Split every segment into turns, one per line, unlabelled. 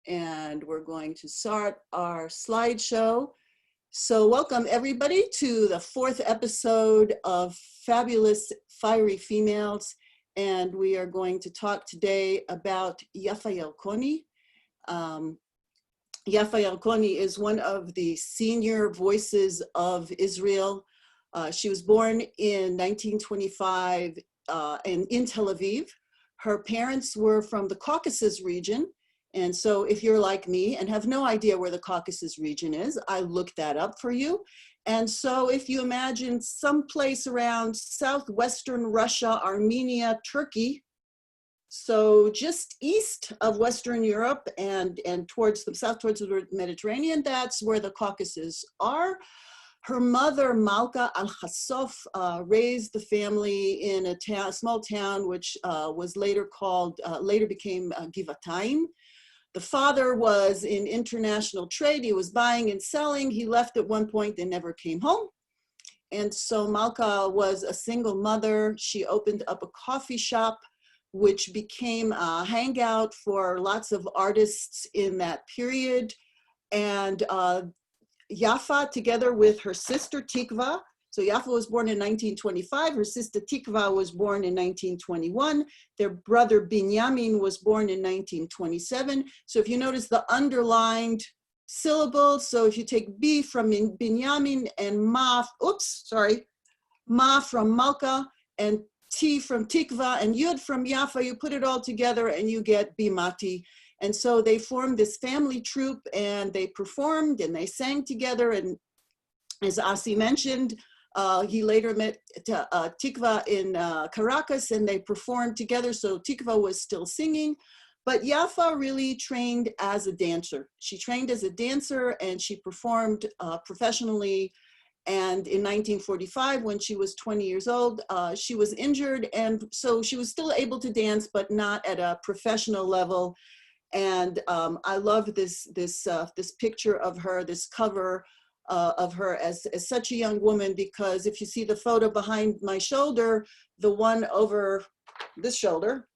and we're going to start our slideshow. So welcome everybody to the 4th episode of Fabulous Fiery Females. And we are going to talk today about Yaffa Yarkoni. Yaffa Yarkoni is one of the senior voices of Israel. She was born in 1925 in Tel Aviv. Her parents were from the Caucasus region. And so if you're like me and have no idea where the Caucasus region is, I looked that up for you. And so if you imagine someplace around southwestern Russia, Armenia, Turkey, so just east of Western Europe and towards the south, towards the Mediterranean, that's where the Caucasus are. Her mother, Malka Al-Khassof, raised the family in a small town, which was later became Givatayim. The father was in international trade. He was buying and selling. He left at one point and never came home. And so Malka was a single mother. She opened up a coffee shop, which became a hangout for lots of artists in that period. And Yaffa, together with her sister Tikva, so Yaffa was born in 1925, her sister Tikva was born in 1921, their brother Binyamin was born in 1927. So if you notice the underlined syllables, so if you take B from Binyamin and Ma from Malka and T from Tikva and Yud from Yaffa, you put it all together and you get Bimati. And so they formed this family troupe and they performed and they sang together. And as Asi mentioned, he later met Tikva in Caracas and they performed together. So Tikva was still singing, but Yaffa really trained as a dancer. She trained as a dancer and she performed professionally. And in 1945, when she was 20 years old, she was injured. And so she was still able to dance, but not at a professional level. And I love this picture of her, this cover of her as such a young woman, because if you see the photo behind my shoulder, the one over this shoulder,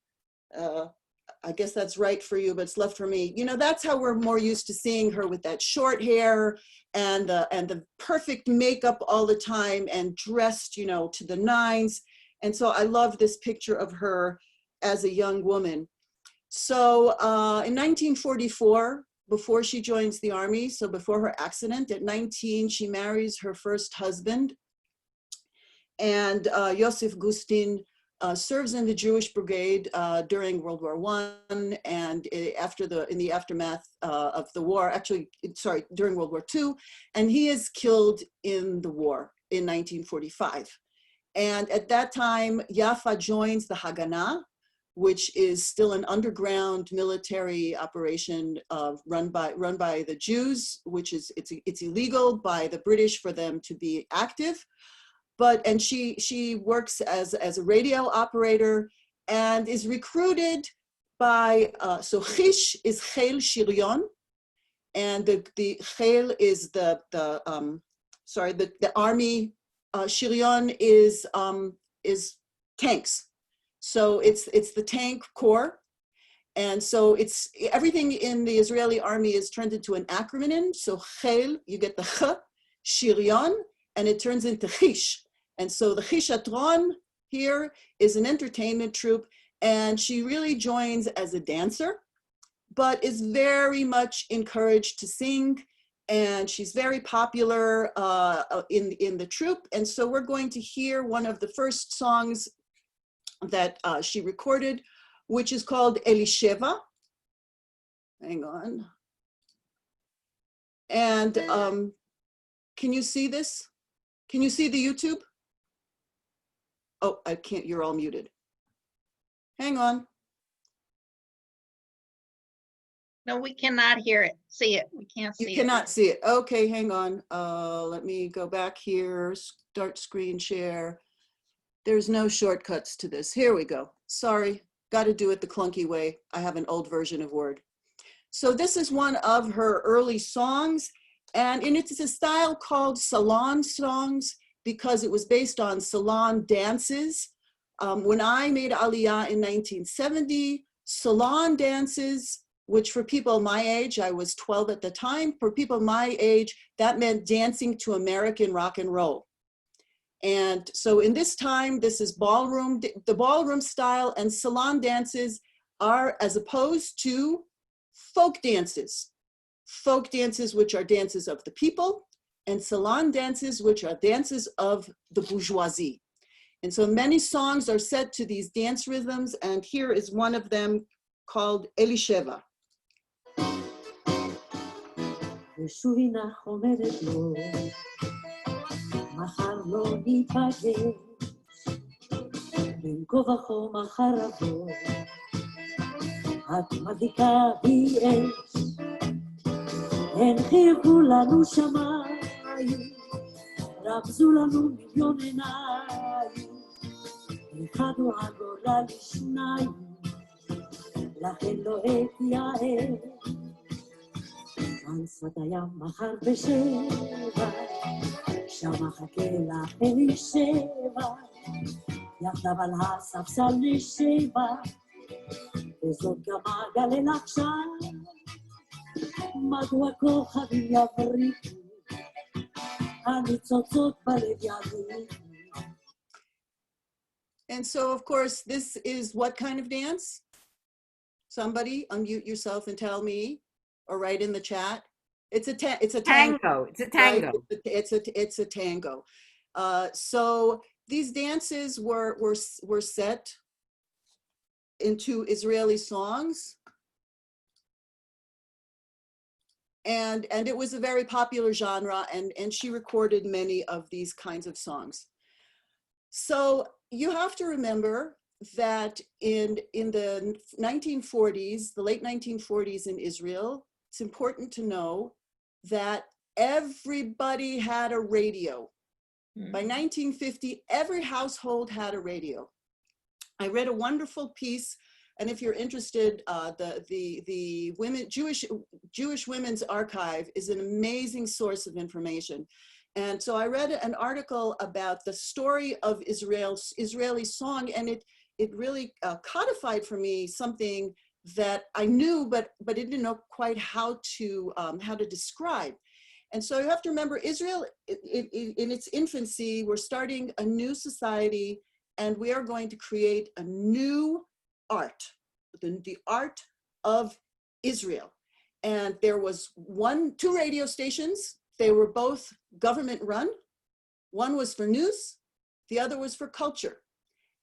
I guess that's right for you, but it's left for me. You know, that's how we're more used to seeing her, with that short hair and the perfect makeup all the time and dressed, you know, to the nines. And so I love this picture of her as a young woman. So in 1944, before she joins the army, so before her accident, at 19, she marries her first husband. And Yosef Gustin serves in the Jewish Brigade during World War I and in the aftermath of the war, during World War II, and he is killed in the war in 1945. And at that time, Yaffa joins the Haganah, which is still an underground military operation run by the Jews, which is it's illegal by the British for them to be active. And she works as a radio operator and is recruited by so Chish is Cheil Shirion, and the Cheil is the army. Shirion is tanks. So it's the tank corps. And so it's everything in the Israeli army is turned into an acronym. So Cheil, you get the Ch, Shirion, and it turns into Chish. And so the Chishatron here is an entertainment troupe, and she really joins as a dancer, but is very much encouraged to sing. And she's very popular in the troupe. And so we're going to hear one of the first songs that she recorded, which is called Elisheva. Hang on. And can you see this? Can you see the YouTube? Oh, I can't, you're all muted. Hang on.
No, we cannot hear it, see it. We can't see it.
You cannot see it. Okay, hang on. Let me go back here, start screen share. There's no shortcuts to this. Here we go. Sorry, got to do it the clunky way. I have an old version of Word. So this is one of her early songs, and it's a style called salon songs because it was based on salon dances. When I made Aliyah in 1970, salon dances which for people my age, I was 12 at the time, for people my age, that meant dancing to American rock and roll. And so in this time, this is ballroom, the ballroom style, and salon dances are as opposed to folk dances. Folk dances, which are dances of the people, and salon dances, which are dances of the bourgeoisie. And so many songs are set to these dance rhythms, and here is one of them called Elisheva.
מחר לא ניפגש, בין כה וכה מחר אבוא, את מדליקה בי אש, הן חייכו לנו שמיים, רמזו לנו מיליון עיניים, אחד הוא הגורל לשניים, לכן לא אתייאש, על שפת הים מחר בשבע, שם מחכה לך אלישבע, יחדיו על הספסל נשבע, וזאת גם אגלה לך שם, מדוע כוכבים יבריחו, הניצוצות בלב יבריחו.
And so, of course, this is what kind of dance? Somebody unmute yourself and tell me, or write in the chat. It's a tango.
It's a tango.
Right? It's a tango. So these dances were set into Israeli songs, and it was a very popular genre, and she recorded many of these kinds of songs. So you have to remember that in the 1940s, the late 1940s in Israel, it's important to know that everybody had a radio. By 1950, every household had a radio. I read a wonderful piece, and if you're interested, the Jewish Women's Archive is an amazing source of information. And so I read an article about the story of Israeli song, and it really codified for me something that I knew, but I didn't know quite how to describe. And so you have to remember, Israel, in its infancy, we're starting a new society, and we are going to create a new art, the art of Israel. And there was two radio stations. They were both government run. One was for news, the other was for culture.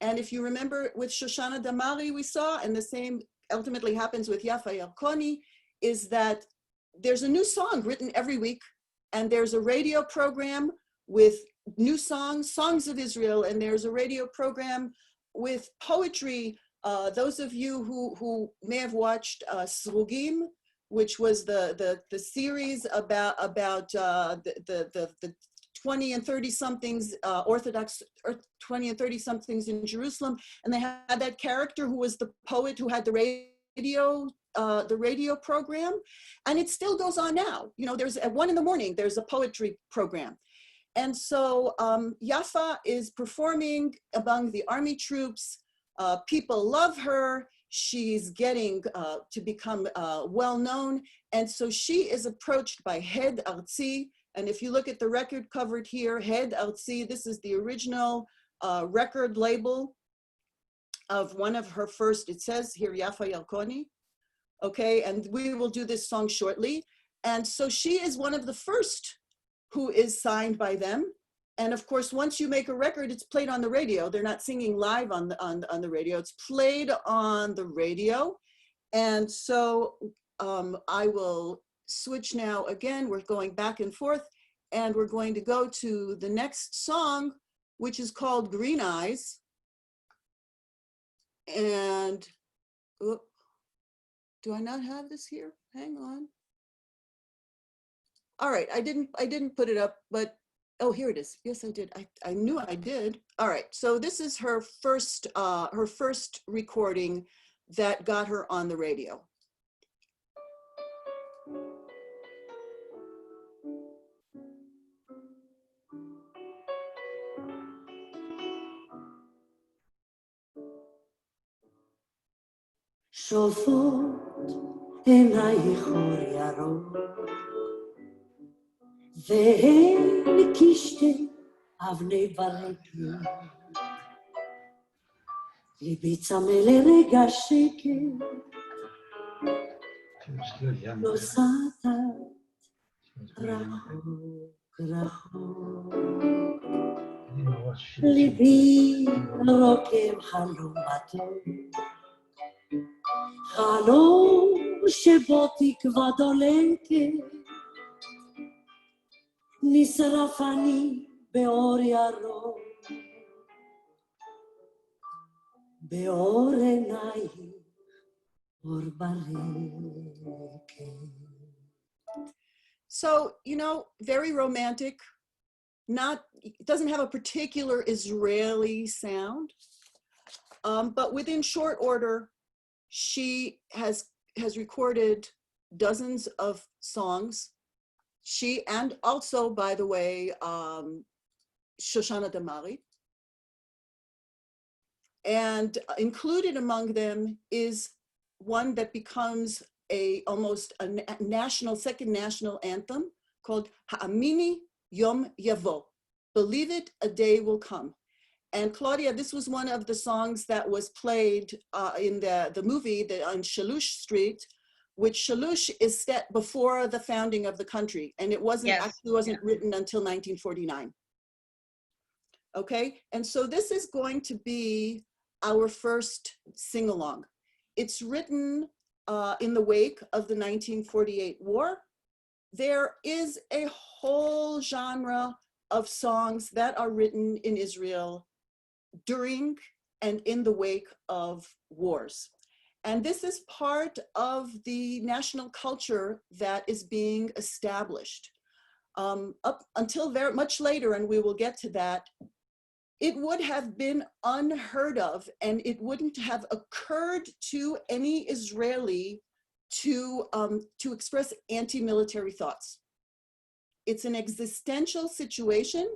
And if you remember with Shoshana Damari we saw, and the same ultimately happens with Yaffa Yarkoni, is that there's a new song written every week, and there's a radio program with new songs of Israel, and there's a radio program with poetry. Those of you who may have watched Srugim, which was the series about the 20 and 30 somethings Orthodox 20 and 30 somethings in Jerusalem, and they had that character who was the poet who had the radio program, and it still goes on now. You know, there's at 1 a.m. there's a poetry program, and so Yaffa is performing among the army troops. People love her. She's getting to become well known, and so she is approached by Head Artzi. And if you look at the record covered here, Head Artzi, this is the original record label of one of her first, it says here, Yaffa Yarkoni. Okay, and we will do this song shortly. And so she is one of the first who is signed by them. And of course, once you make a record, it's played on the radio. They're not singing live on the radio. It's played on the radio. And so I will switch now again. We're going back and forth, and we're going to go to the next song, which is called Green Eyes. And do I not have this here? Hang on. All right, I didn't put it up, but oh, here it is. Yes, I did. I knew I did. All right, so this is her first recording that got her on the radio.
שופרות עינייך אור ירוק, והן כשתי אבני ברקת, ליבי צמא לרגע שקט, נוסעת רחוק רחוק, ליבי רוקם חלום מתוק, חלום שבו תקווה דולקת, נשרף אני באור ירוק, באור עינייך אור ברקת.
So, you know, very romantic, it doesn't have a particular Israeli sound, but within short order, she has recorded dozens of songs. She, and also, by the way, Shoshana Damari. And included among them is one that becomes almost a second national anthem called Ha'amini Yom Yavo. Believe it, a day will come. And Claudia, this was one of the songs that was played in the movie on Shalush Street, which Shalush is set before the founding of the country. And it wasn't written until 1949. Okay, and so this is going to be our first sing-along. It's written in the wake of the 1948 war. There is a whole genre of songs that are written in Israel during and in the wake of wars. And this is part of the national culture that is being established. Up until very much later, and we will get to that, it would have been unheard of, and it wouldn't have occurred to any Israeli to express anti-military thoughts. It's an existential situation,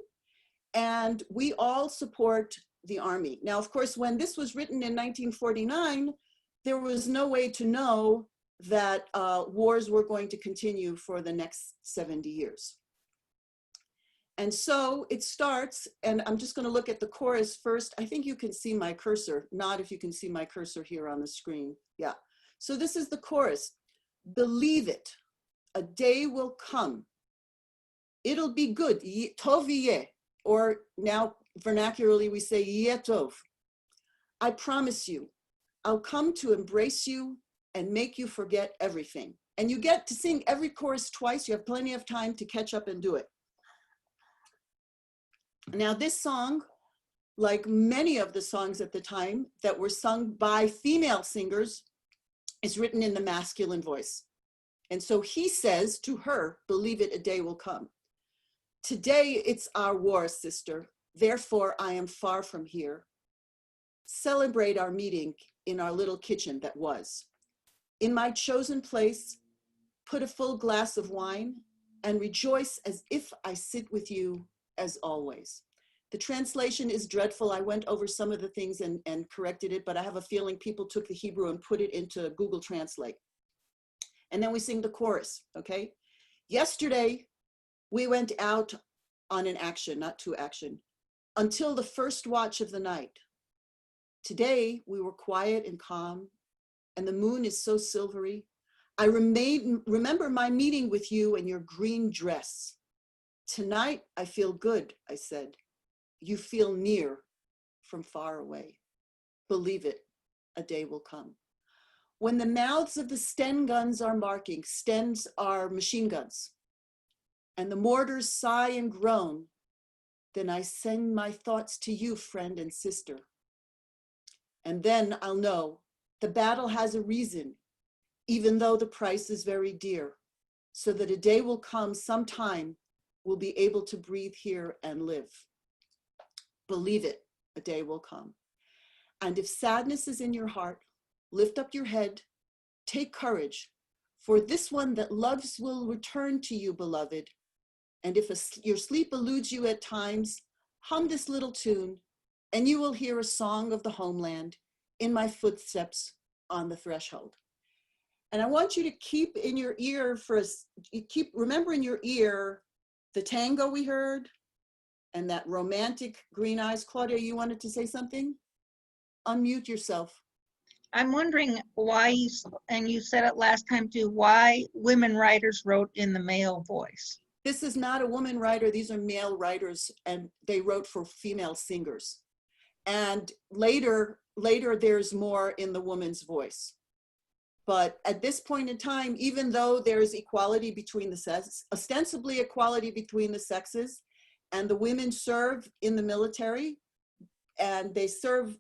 and we all support the army. Now, of course, when this was written in 1949, there was no way to know that wars were going to continue for the next 70 years. And so it starts, and I'm just going to look at the chorus first. I think you can see my cursor, not if you can see my cursor here on the screen. Yeah. So this is the chorus. Believe it, a day will come. It'll be good, tov yeh, or now vernacularly we say yeh tov. I promise you, I'll come to embrace you and make you forget everything. And you get to sing every chorus twice. You have plenty of time to catch up and do it. Now this song, like many of the songs at the time that were sung by female singers, is written in the masculine voice. And so he says to her, believe it, a day will come. Today it's our war, sister. Therefore, I am far from here. Celebrate our meeting in our little kitchen that was. In my chosen place, put a full glass of wine and rejoice as if I sit with you as always. The translation is dreadful. I went over some of the things and corrected it, but I have a feeling people took the Hebrew and put it into Google Translate. And then we sing the chorus, okay? Yesterday, we went out on an action, not to action, until the first watch of the night. Today, we were quiet and calm, and the moon is so silvery. I remember my meeting with you in your green dress. Tonight, I feel good, I said. You feel near from far away. Believe it, a day will come. When the mouths of the Sten guns are marking, Stens are machine guns, and the mortars sigh and groan, then I send my thoughts to you, friend and sister. And then I'll know the battle has a reason, even though the price is very dear, so that a day will come sometime we'll be able to breathe here and live. Believe it, a day will come. And if sadness is in your heart, lift up your head, take courage, for this one that loves will return to you, beloved. And if your sleep eludes you at times, hum this little tune, and you will hear a song of the homeland in my footsteps on the threshold. And I want you to keep in your ear remember in your ear the tango we heard and that romantic green eyes. Claudia, you wanted to say something? Unmute yourself.
I'm wondering why, and you said it last time too, why women writers wrote in the male voice.
This is not a woman writer. These are male writers, and they wrote for female singers. And later there's more in the woman's voice. But at this point in time, even though there's equality between the sexes, ostensibly equality between the sexes, and the women serve in the military, and they serve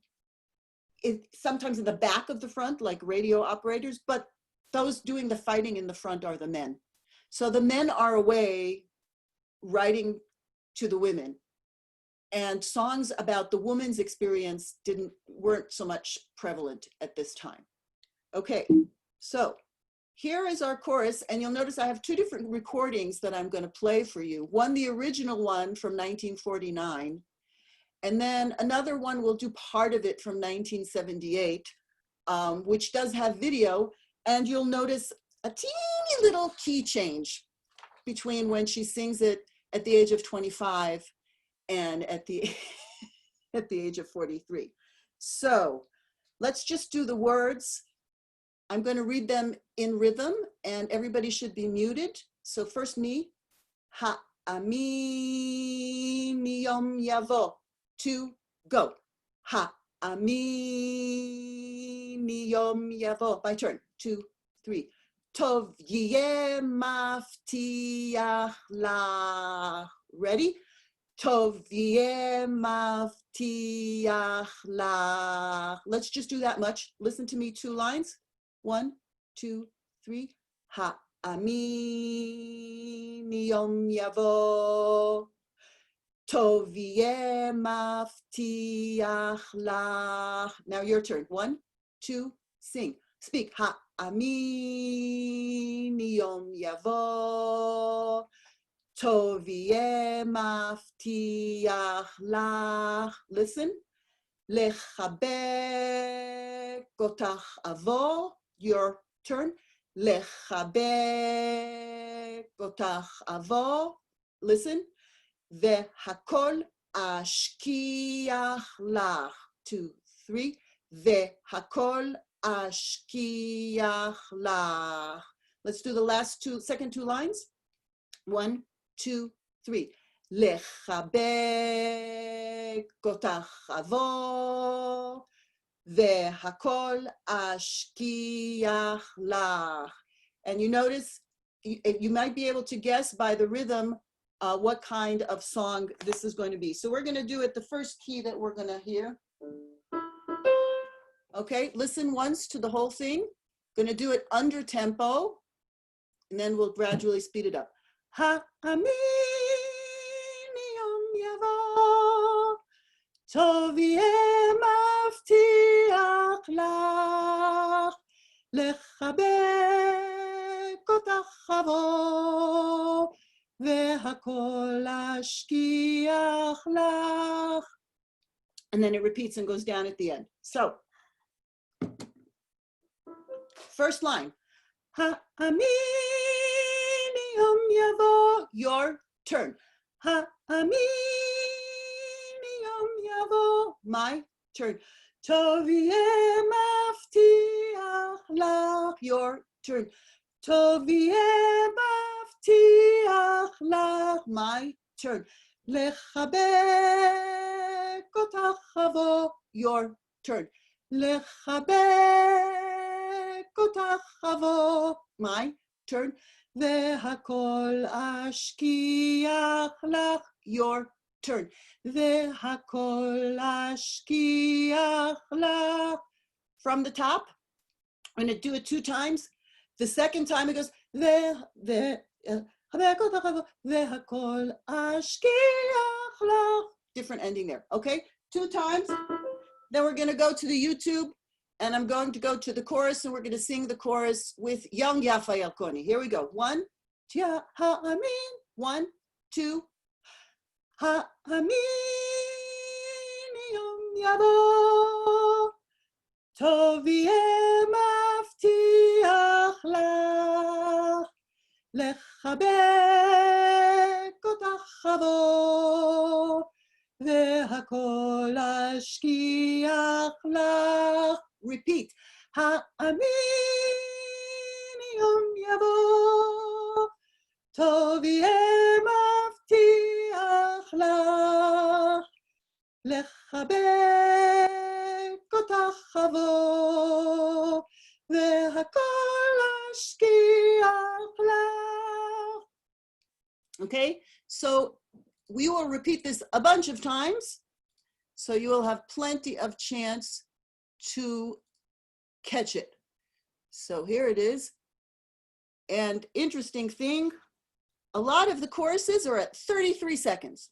sometimes in the back of the front, like radio operators, but those doing the fighting in the front are the men. So the men are away writing to the women, and songs about the woman's experience weren't so much prevalent at this time. Okay, so here is our chorus, and you'll notice I have two different recordings that I'm going to play for you. One, the original one from 1949, and then another one, we'll do part of it from 1978, which does have video, and you'll notice a teeny little key change between when she sings it at the age of 25 and at the age of 43. So let's just do the words. I'm going to read them in rhythm, and everybody should be muted. So first me, ha-ami miyom yavo. 2, go. Ha-ami miyom yavo. My turn. 2, 3. Tov yeh maftiach lach. Ready? Tov yeh maftiach lach. Let's just do that much. Listen to me 2 lines. 1, 2, 3. Ha-ami miyom yavo. Tov yeh maftiach lach. Now your turn. 1, 2, sing. Speak. Ha-ami miyom yavo. Tov yeh maftiach lach. Listen. Lechabek otach avo. Your turn. Lechabek otach avo. Listen. Vehakol ashkiach lach. 2, 3. Vehakol ashkiach lach. Let's do the last second 2 lines. 1, 2, 3. Lechabek otach avo. Vehakol ashkiach lach. And you notice, you might be able to guess by the rhythm what kind of song this is going to be. So we're going to do it the first key that we're going to hear. Okay, listen once to the whole thing. Going to do it under tempo, and then we'll gradually speed it up. Ha-ami miyom yavo, tov yeh maftiach lach, lechabek otach avo, vehakol ashkiach lach. And then it repeats and goes down at the end. So, first line. Ha-ami miyom yavo. Your turn. Ha-ami miyom yavo. My turn. Tov yeh maftiach lach. Your turn. Tov yeh maftiach lach. My turn. Lechabek otach avo. Your turn. Lechabek otach avo. My turn. Vehakol ashkiach lach. Your turn. Vehakol ashkiach lach. From the top, I'm going to do it 2 times. The second time it goes, vehakol ashkiach lach. Different ending there, okay? 2 times. Then we're going to go to the YouTube, and I'm going to go to the chorus, and we're going to sing the chorus with young Yaffa Yarkoni. Here we go. 1, 2, ha-amin. 1, 2, ha-amin miyom yavo, tov yeh maftiach לך, לחבק אותך חבוא, והכל להשכיח לך. Repeat. האמיני יום יבוא, טוב יהיה מבטיח לך, לחבק אותך חבוא, והכל להשכיח לך. Okay, so we will repeat this a bunch of times, so you will have plenty of chance to catch it. So here it is. And interesting thing, a lot of the choruses are at 33 seconds.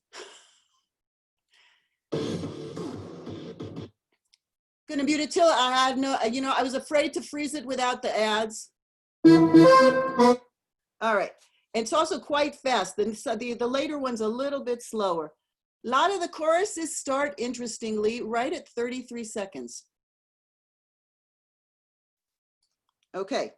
Gonna mute it till I had no, I was afraid to freeze it without the ads. All right. It's also quite fast. The later one's a little bit slower. A lot of the choruses start, interestingly, right at 33 seconds. Okay.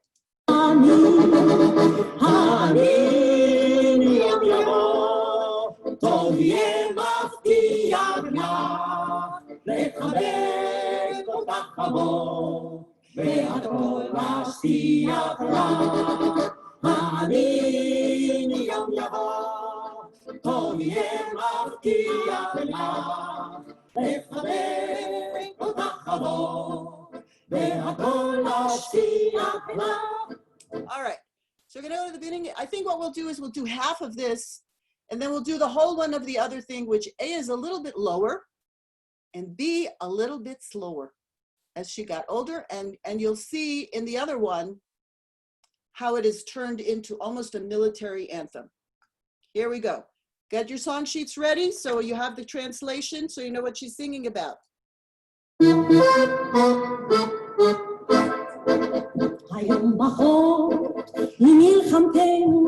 All right, so we're gonna go to the beginning. I think what we'll do is we'll do half of this, and then we'll do the whole one of the other thing, which A is a little bit lower, and B a little bit slower as she got older, and you'll see in the other one how it is turned into almost a military anthem. Here we go. Get your song sheets ready so you have the translation, so you know what she's singing about.
היום בחוק ממלחמתנו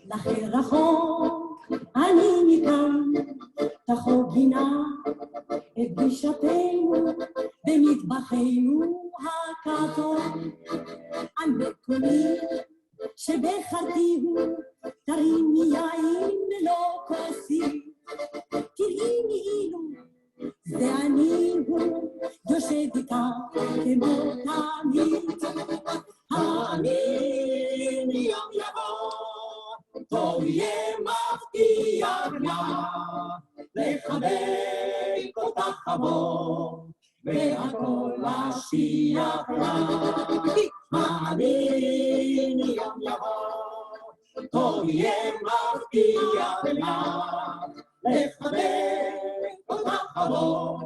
לכי רחוק אני מכאן תחוגי נא את פגישתנו במטבחנו הכתום על מקומי שבחרתיהו תרימי יין ללא כוסי תראי כאילו זה אני הוא יושב איתה כמו תמיד האמין יום יבוא טוב יהיה מבטיח לך לחבק אותך חבוא והכל להשכיח לך האמין יום יבוא טוב יהיה מבטיח לך לחבק אותך חבוא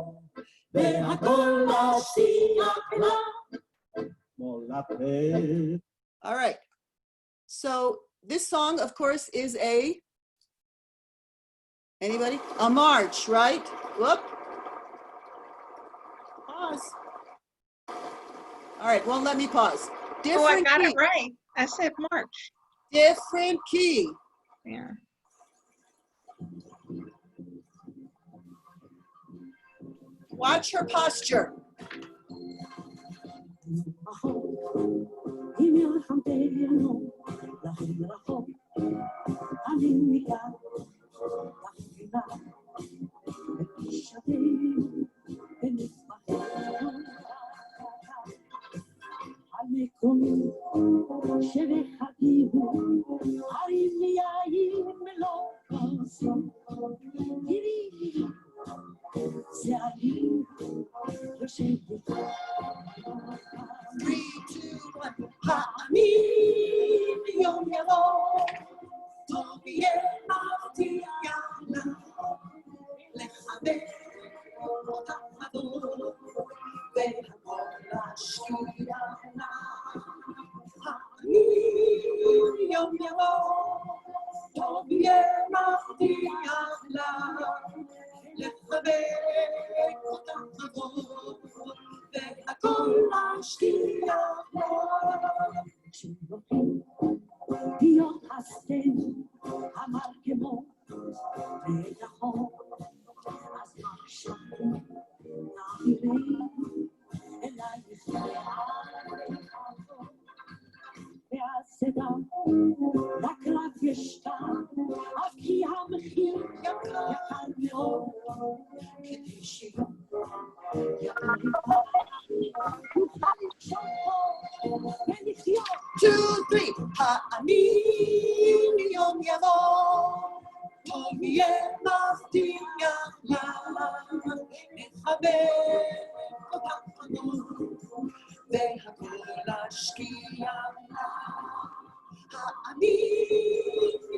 והכל להשכיח לך.
All right, so this song, of course, is anybody? A march, right? Whoop. Pause. All right, won't let me pause.
Oh, I
Different
got
key.
it right. I said March.
Different key.
Yeah.
Watch her posture.
אם מלחמתנו לכי רחוק אני מכאן תחוגי נא את פגישתנו במטבחנו על מקומי שבחרתיהו הרים לי יין מלא כוסי תראי זה אני יושב איתך
3, 2, 1.
האמין יום יבוא טוב יהיה מבטיח לך לחבק אותך חבוא והכל להשכיח לך האמין יום יבוא טוב יהיה מבטיח לך לחבק אותך חבוא והכל להשכיח לך כשנותנים פיות הסתנו אמר כמו ביטחון אז עכשיו נעבירי אלייך
2, 3. האני יום יבוא, טוב יהיה מבטיח לה, נחבק אותה חמור, והכל להשקיע לה. האני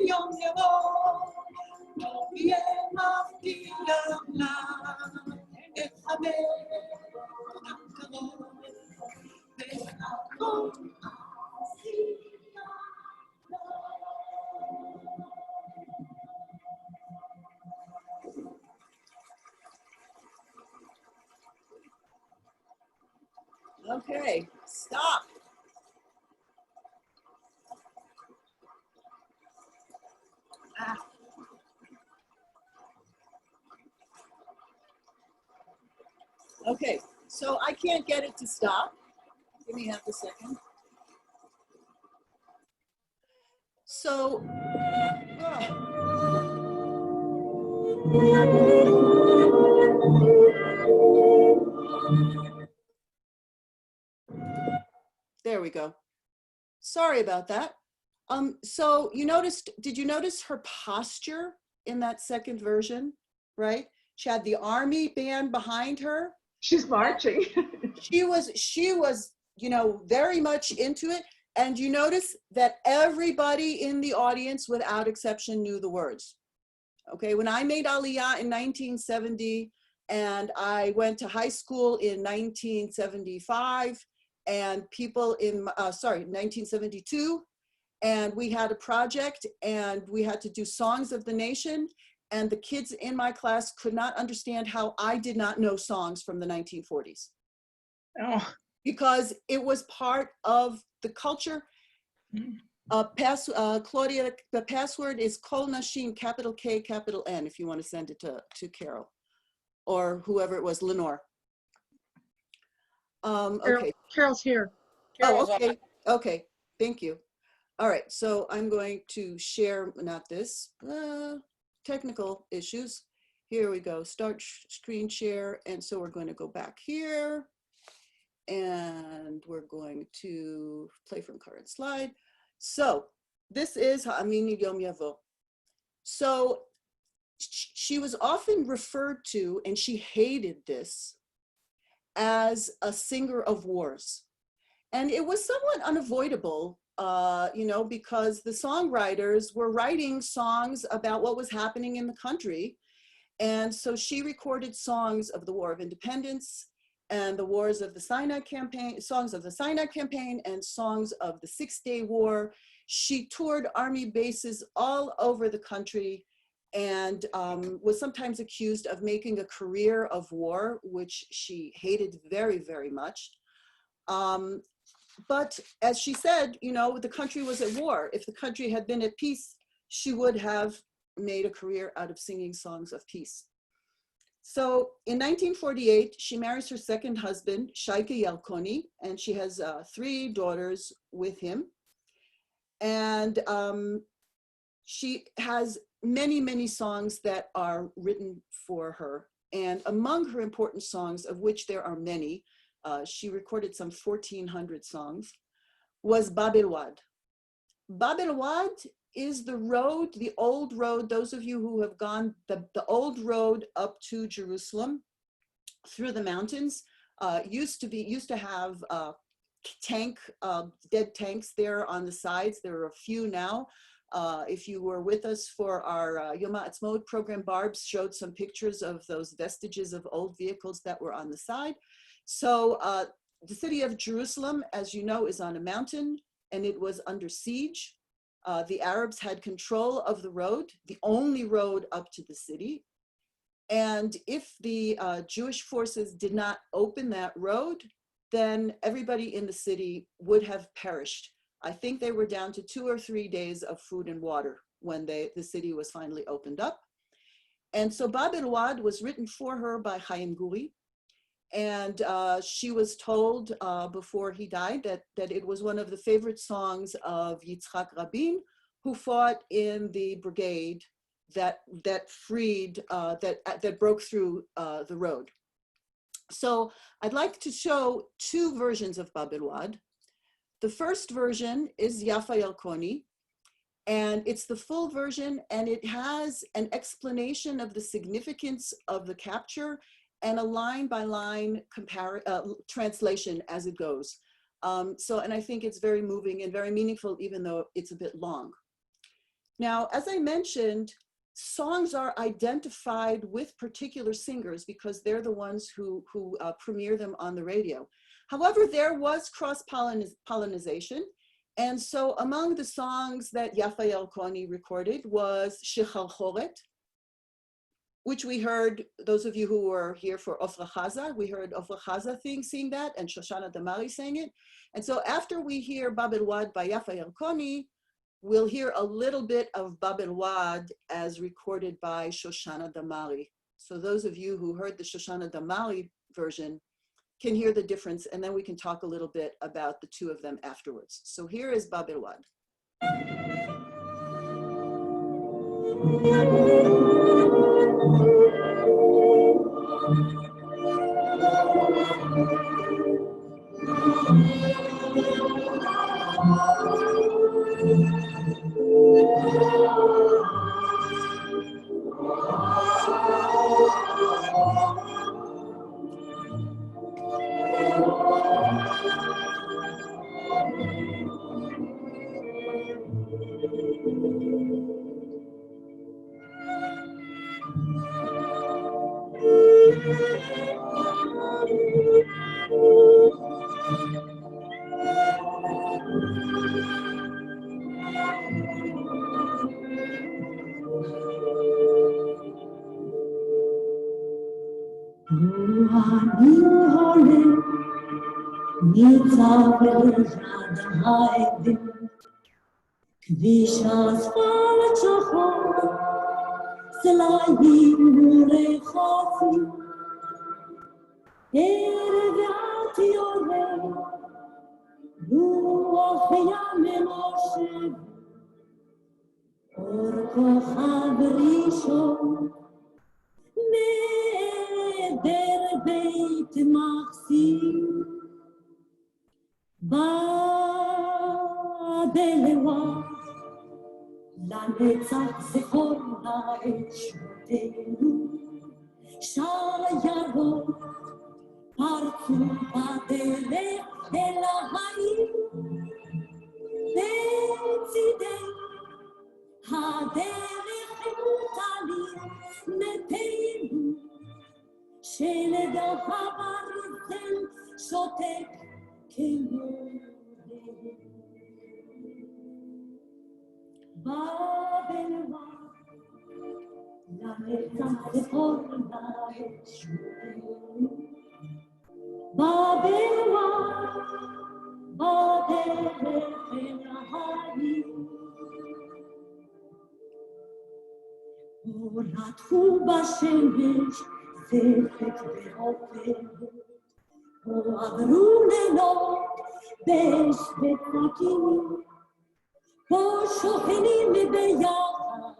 יום יבוא, טוב יהיה מבטיח לה, נחבק אותה חמור, והכל Okay, stop. Ah. Okay, so I can't get it to stop. Give me half a second. So, there we go. Sorry about that. So did you notice her posture in that second version, right? She had the army band behind her.
She's marching.
She was, very much into it. And you notice that everybody in the audience, without exception, knew the words. Okay, when I made Aliyah in 1970, and I went to high school in 1975, and people in, 1972, and we had a project, and we had to do songs of the nation, and the kids in my class could not understand how I did not know songs from the 1940s.
Oh.
Because it was part of the culture. Claudia, the password is Kol Nashim, capital K, capital N, if you want to send it to Carol or whoever it was, Lenore. Okay.
Carol's here.
Oh, okay. Okay. Thank you. All right. So I'm going to share, not this, technical issues. Here we go. Start screen share. And so we're going to go back here. And we're going to play from current slide. So this is Ha'amini Yom Yavo. So she was often referred to, and she hated this, as a singer of wars. And it was somewhat unavoidable, because the songwriters were writing songs about what was happening in the country. And so she recorded songs of the War of Independence, and the wars of the Sinai campaign, songs of the Sinai campaign, and songs of the Six-Day War. She toured army bases all over the country, and was sometimes accused of making a career of war, which she hated very, very much. But as she said, the country was at war. If the country had been at peace, she would have made a career out of singing songs of peace. So in 1948, she marries her second husband, Yaffa Yarkoni, and she has 3 daughters with him. And she has many, many songs that are written for her. And among her important songs, of which there are many, she recorded some 1,400 songs, was Bab el Wad. Bab el Wad is the road, the old road, those of you who have gone, the old road up to Jerusalem through the mountains, used to have dead tanks there on the sides. There are a few now. If you were with us for our Yom HaAtzmaut program, Barb showed some pictures of those vestiges of old vehicles that were on the side. So the city of Jerusalem, as you know, is on a mountain, and it was under siege. The Arabs had control of the road, the only road up to the city. And if the Jewish forces did not open that road, then everybody in the city would have perished. I think they were down to 2 or 3 days of food and water when the city was finally opened up. And so Bab el Wad was written for her by Chaim Guri. And she was told before he died that it was one of the favorite songs of Yitzhak Rabin, who fought in the brigade that freed, that broke through the road. So I'd like to show 2 versions of Bab el Wad. The first version is Yaffa Yarkoni, and it's the full version, and it has an explanation of the significance of the capture and a line-by-line translation as it goes. And I think it's very moving and very meaningful, even though it's a bit long. Now, as I mentioned, songs are identified with particular singers because they're the ones who premiere them on the radio. However, there was cross-pollination. And so among the songs that Yaffa Yarkoni recorded was Shecharchoret, which we heard, those of you who were here for Ofra Chaza, we heard Ofra Chaza sing that, and Shoshana Damari sang it. And so after we hear Bab El Wad by Yaffa Yarkoni, we'll hear a little bit of Bab El Wad as recorded by Shoshana Damari. So those of you who heard the Shoshana Damari version can hear the difference, and then we can talk a little bit about the two of them afterwards. So here is Bab El Wad.
כביש אספלט שחור, סלעים ורחצים, ערב ואת יורד, רוח ים נושב, אור כוכב ראשון, מעבר בית מחסים, בא בלבד, לנצח זכור נא את שמותינו, שיירות פרצו בדרך אל העיר, בצידי הדרך מוטלים מתינו, שלד הברזל שותק כמו בלבד, לנצח זכור נא את שמותינו, בלבד, בדרך אל העיר. רתחו בשמש זפת ועופרת, או עברו לילות באש ודלקים, פה שוכנים ביחד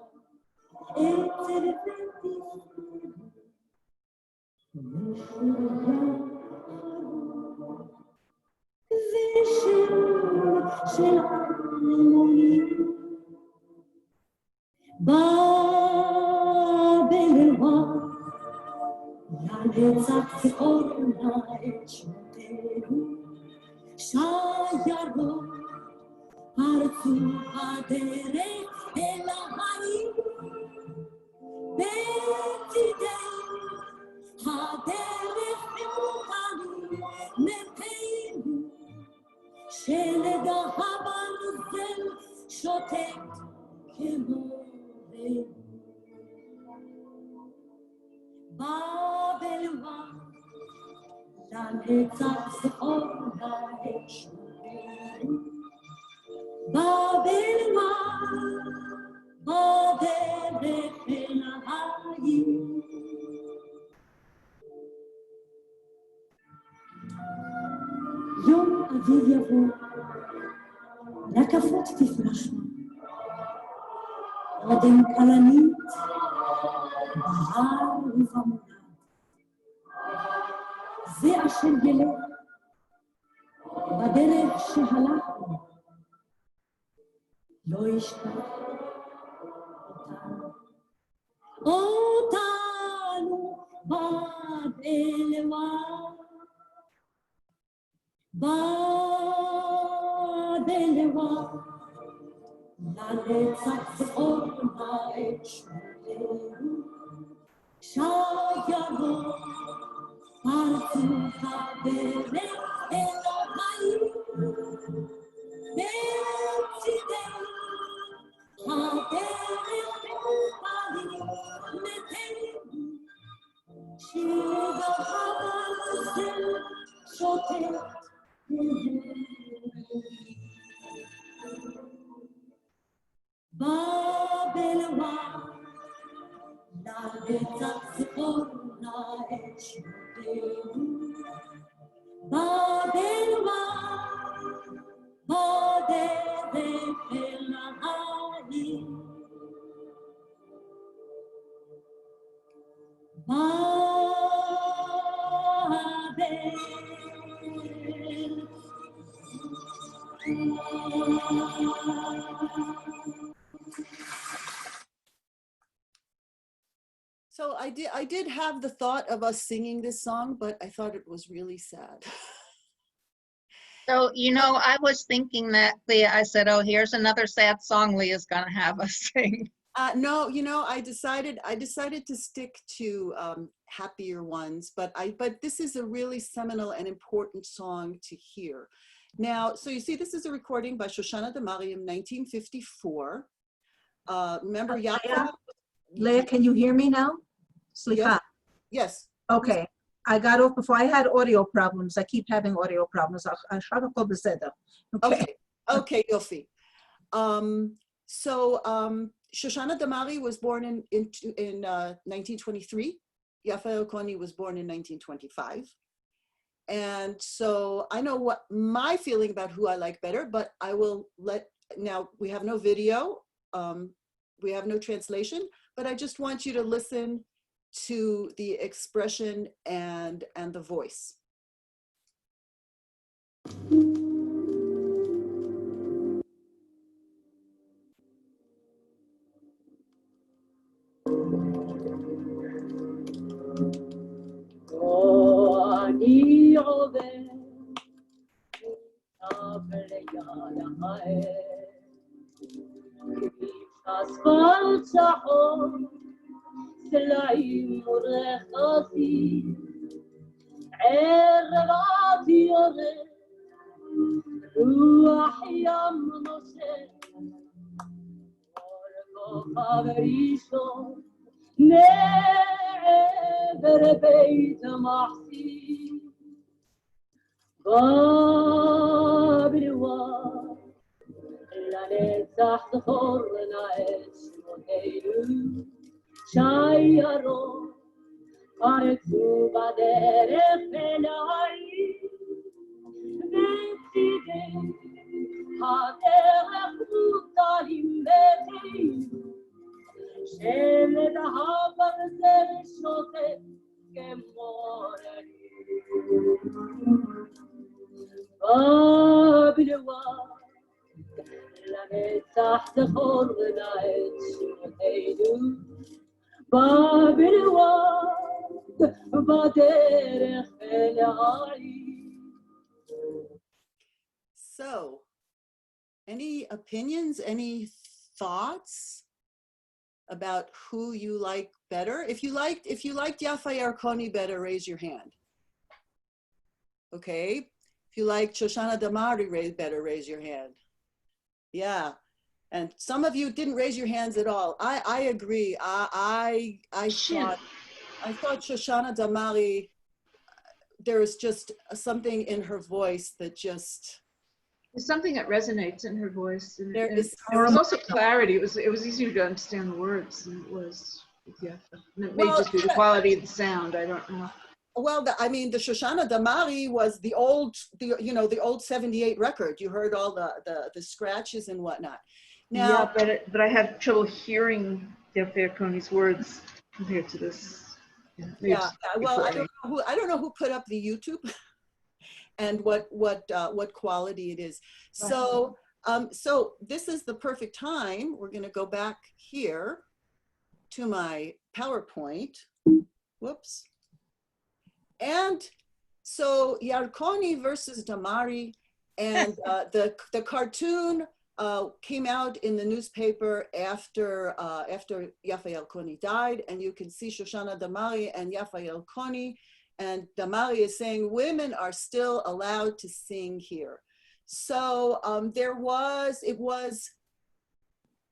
עצר ותפקוד, ושיר של אלמונים, בלבד, לנצח זכור נא את שמותינו, שיירות פרצו הדרך אל העיר, בצידי הדרך מוטלים מתינו, שלד הברזל שותק כמו רב. בלבד, לנצח זכור נא את שמותינו, בלבד, בדרך אל העיר. יום אביב יבוא, רקפות תפרשנה, אודם כלנית, בהר ובמורד. זה אשר ילך, בדרך שהלכנו, לא ישכח אותנו בדלווה, בדלווה, לנצח זכורנה את שמותינו, שיירו פרצו הדרך אל החיים, בצידנו הדרך פנים מתינו, שיר הברזל שוטט בבלווה, לנצח זכורנה את שמותינו, בבלווה, בדרך אל העיר,
So I did have the thought of us singing this song, but I thought it was really sad.
So, you know, I was thinking that, Leah, I said, oh, here's another sad song Leah's gonna have us sing.
No, you know, I decided to stick to happier ones, but this is a really seminal and important song to hear. Now, so you see, this is a recording by Shoshana Damari in 1954. Remember Yaffa?
Leah, can you hear me now? Slicha.
Yes.
Okay. I got off before. I had audio problems. I keep having audio problems.
Okay. Okay, Yofi. So Shoshana Damari was born in 1923. Yaffa Yarkoni was born in 1925. And so I know what my feeling about who I like better, but I will now we have no video, we have no translation, but I just want you to listen to the expression and the voice.
אני עובר עבר ליד הער, אספלט שחור, סלעים ורכסים, ערב יורד, רוח ים נושק, כל כוכב ראשון, מעבר בית מחסים, בבלווה, לנצח זכורנה את שמותינו, שיירו פרצו בדרך אל העיר, בצידי הדרך מוטלים בתינו, שלד הברזל שוטט כמו רעיר, בבלווה, לנצח זכורנה את שמותינו, בבלווה, בדרך אל העיר.
So, any opinions, any thoughts about who you like better? If you liked Yaffa Yarkoni better, raise your hand. Okay. If you like Shoshana Damari better, raise your hand. Yeah. And some of you didn't raise your hands at all. I agree. I thought Shoshana Damari, there is just something in her voice that just,
There's something that resonates in her voice, and
there is
was also clarity. It was easier to understand the words than it was with Yaffa. And it may just be the quality of the sound. I don't know.
Well, I mean, the Shoshana Damari was the old 78 record. You heard all the scratches and whatnot. Now,
Yeah, but I had trouble hearing Yaffa Yarkoni's words compared to this.
Yeah. Well, I don't know who put up the YouTube. and what quality it is. So so this is the perfect time. We're going to go back here to my PowerPoint. Whoops. And so Yarkoni versus Damari, and the cartoon came out in the newspaper after Yaffa Yarkoni died, and you can see Shoshana Damari and Yaffa Yarkoni, and Damari is saying women are still allowed to sing here. So it was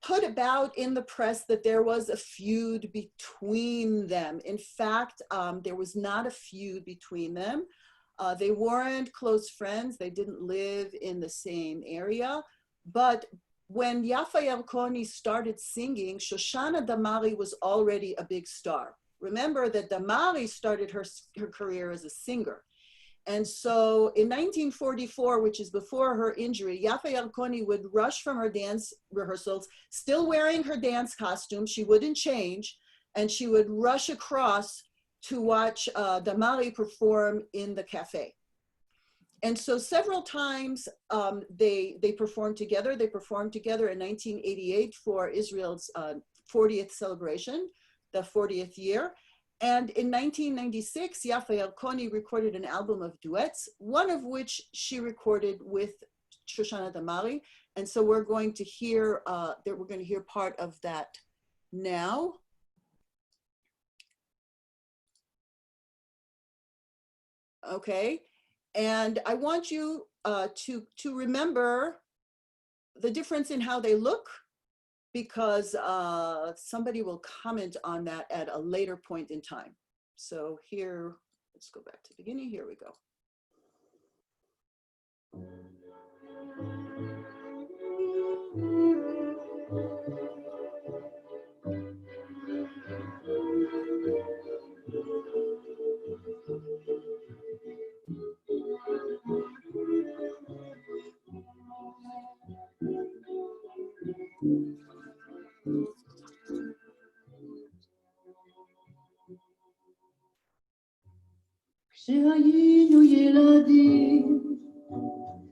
put about in the press that there was a feud between them. In fact, there was not a feud between them. They weren't close friends. They didn't live in the same area. But when Yaffa Yarkoni started singing, Shoshana Damari was already a big star. Remember that Damari started her career as a singer. And so in 1944, which is before her injury, Yaffa Yarkoni would rush from her dance rehearsals, still wearing her dance costume. She wouldn't change, and she would rush across to watch Damari perform in the cafe. And so several times they performed together. They performed together in 1988 for Israel's 40th celebration, the 40th year. And in 1996, Yaffa Yarkoni recorded an album of duets, one of which she recorded with Shoshana Damari. And so we're going to hear part of that now. Okay, and I want you to remember the difference in how they look, because somebody will comment on that at a later point in time. So here, let's go back to the beginning. Here we go.
כשהיינו ילדים,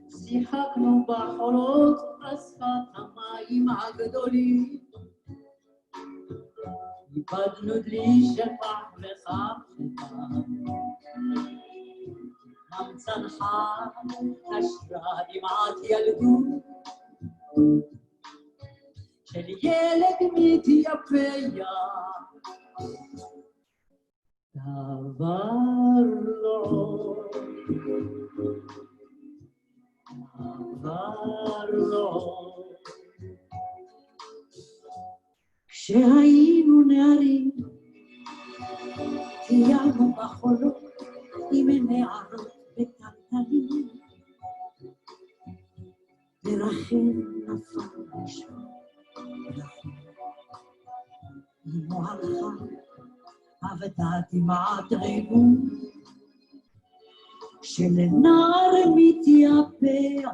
שיחקנו בחולות על שפת המים הגדולים. איבדנו דלי של פח וחמחתה, חמצנחה נשרה דמעת ילדות, של ילד מתייפח. דבר לא, דבר לא. כשהיינו נערים, טיילנו בחולות עם נערות בטלטלים, ורחל נפל לשם, אמו הלכה, עבדה דמעת ריבון, כשלנער מתייפח,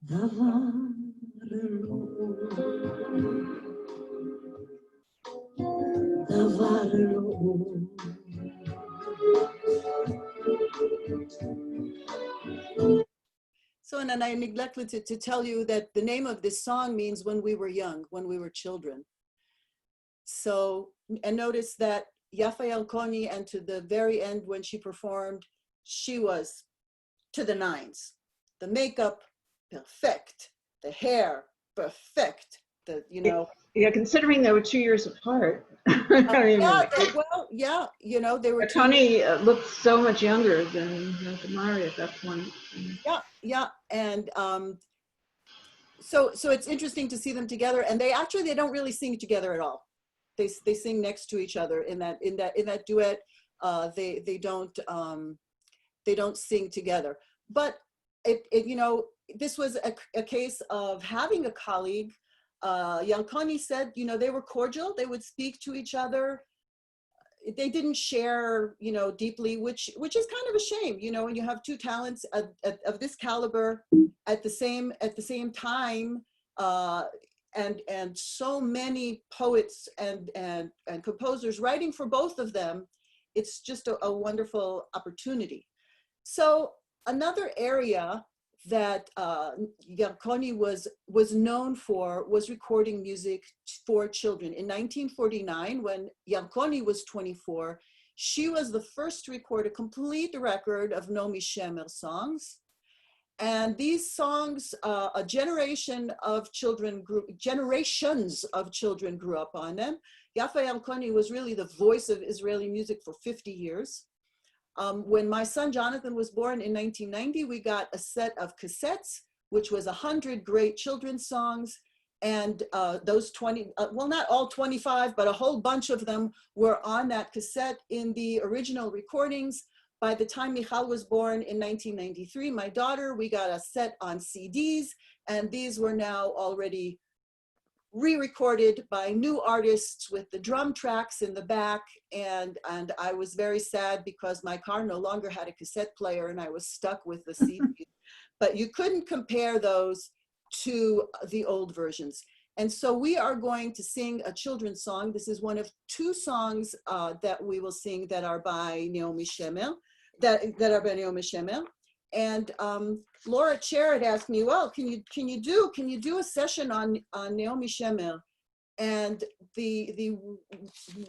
דבר לא, דבר לא.
So, and I neglected to tell you that the name of this song means when we were young, when we were children. So, and notice that Yaffa Yarkoni, and to the very end when she performed, she was to the nines. The makeup, perfect. The hair, perfect. The, you know.
Yeah, considering they were 2 years apart.
Well, yeah, you know, they were.
Tony looked so much younger than Damari at that point.
Yeah, and so it's interesting to see them together, and they don't really sing together at all. They sing next to each other in that duet. They don't sing together. But it you know, this was a case of having a colleague. Yarkoni said, you know, they were cordial. They would speak to each other. They didn't share, you know, deeply, which is kind of a shame, you know, when you have two talents of this caliber at the same time, and so many poets and composers writing for both of them. it's just a wonderful opportunity. So another area that Yarkoni was known for was recording music for children. In 1949, when Yarkoni was 24, she was the first to record a complete record of Naomi Shemer songs. And these songs, generations of children grew up on them. Yaffa Yarkoni was really the voice of Israeli music for 50 years. When my son Jonathan was born in 1990, we got a set of cassettes, which was 100 great children's songs. And those 20, well, not all 25, but a whole bunch of them were on that cassette in the original recordings. By the time Michal was born in 1993, my daughter, we got a set on CDs, and these were now already re-recorded by new artists with the drum tracks in the back. And I was very sad because my car no longer had a cassette player and I was stuck with the CD. But you couldn't compare those to the old versions. And so we are going to sing a children's song. This is one of two songs that we will sing that are by Naomi Shemer, that are by Naomi Shemer. And Laura Cherrett asked me, well, can you do a session on Naomi Shemer? And the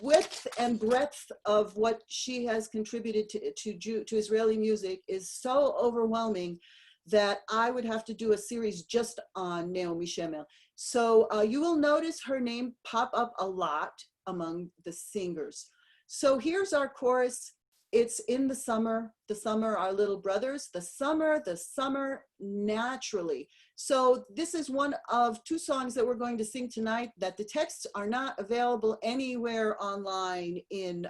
width and breadth of what she has contributed to Israeli music is so overwhelming that I would have to do a series just on Naomi Shemer. So you will notice her name pop up a lot among the singers. So here's our chorus. It's in the summer, our little brothers, the summer naturally. So this is one of two songs that we're going to sing tonight that the texts are not available anywhere online in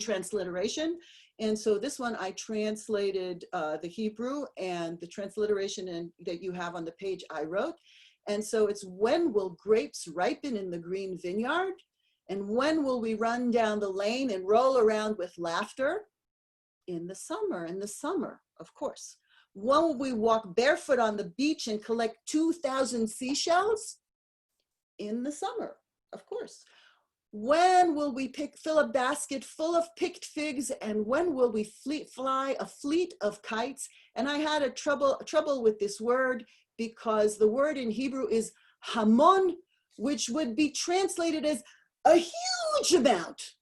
transliteration. And so this one I translated the Hebrew, and the transliteration that you have on the page I wrote. And so it's, when will grapes ripen in the green vineyard? And when will we run down the lane and roll around with laughter? In the summer, of course. When will we walk barefoot on the beach and collect 2,000 seashells? In the summer, of course. When will we fill a basket full of picked figs, and when will we fly a fleet of kites? And I had a trouble with this word because the word in Hebrew is hamon, which would be translated as a huge amount.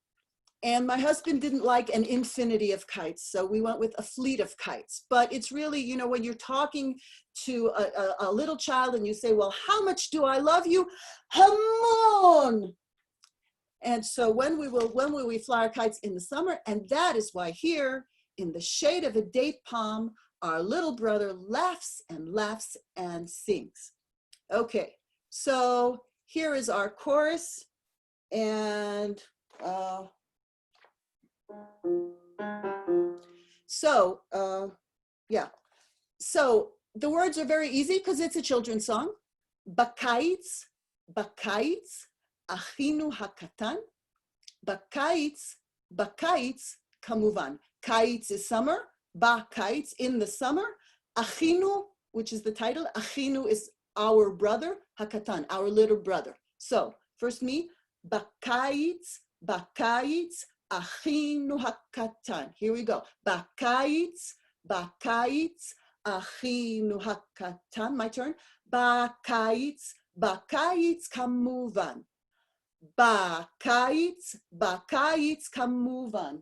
And my husband didn't like an infinity of kites, so we went with a fleet of kites. But it's really, you know, when you're talking to a little child and you say, well, how much do I love you? Hamon. And so when will we fly our kites? In the summer? And that is why here, in the shade of a date palm, our little brother laughs and sings. Okay, so here is our chorus. And yeah. So the words are very easy because it's a children's song. Bakaitz, achinu hakatan. Bakaitz, kamuvan. Kaitz is summer. Bakaitz, in the summer. Achinu, which is the title. Achinu is our brother. Hakatan, our little brother. So first me. Bakaitz, achinu hakatan. Here we go. Bakaitz, achinu hakatan. My turn. Bakaitz, kamuvan. Bakaitz, kamuvan.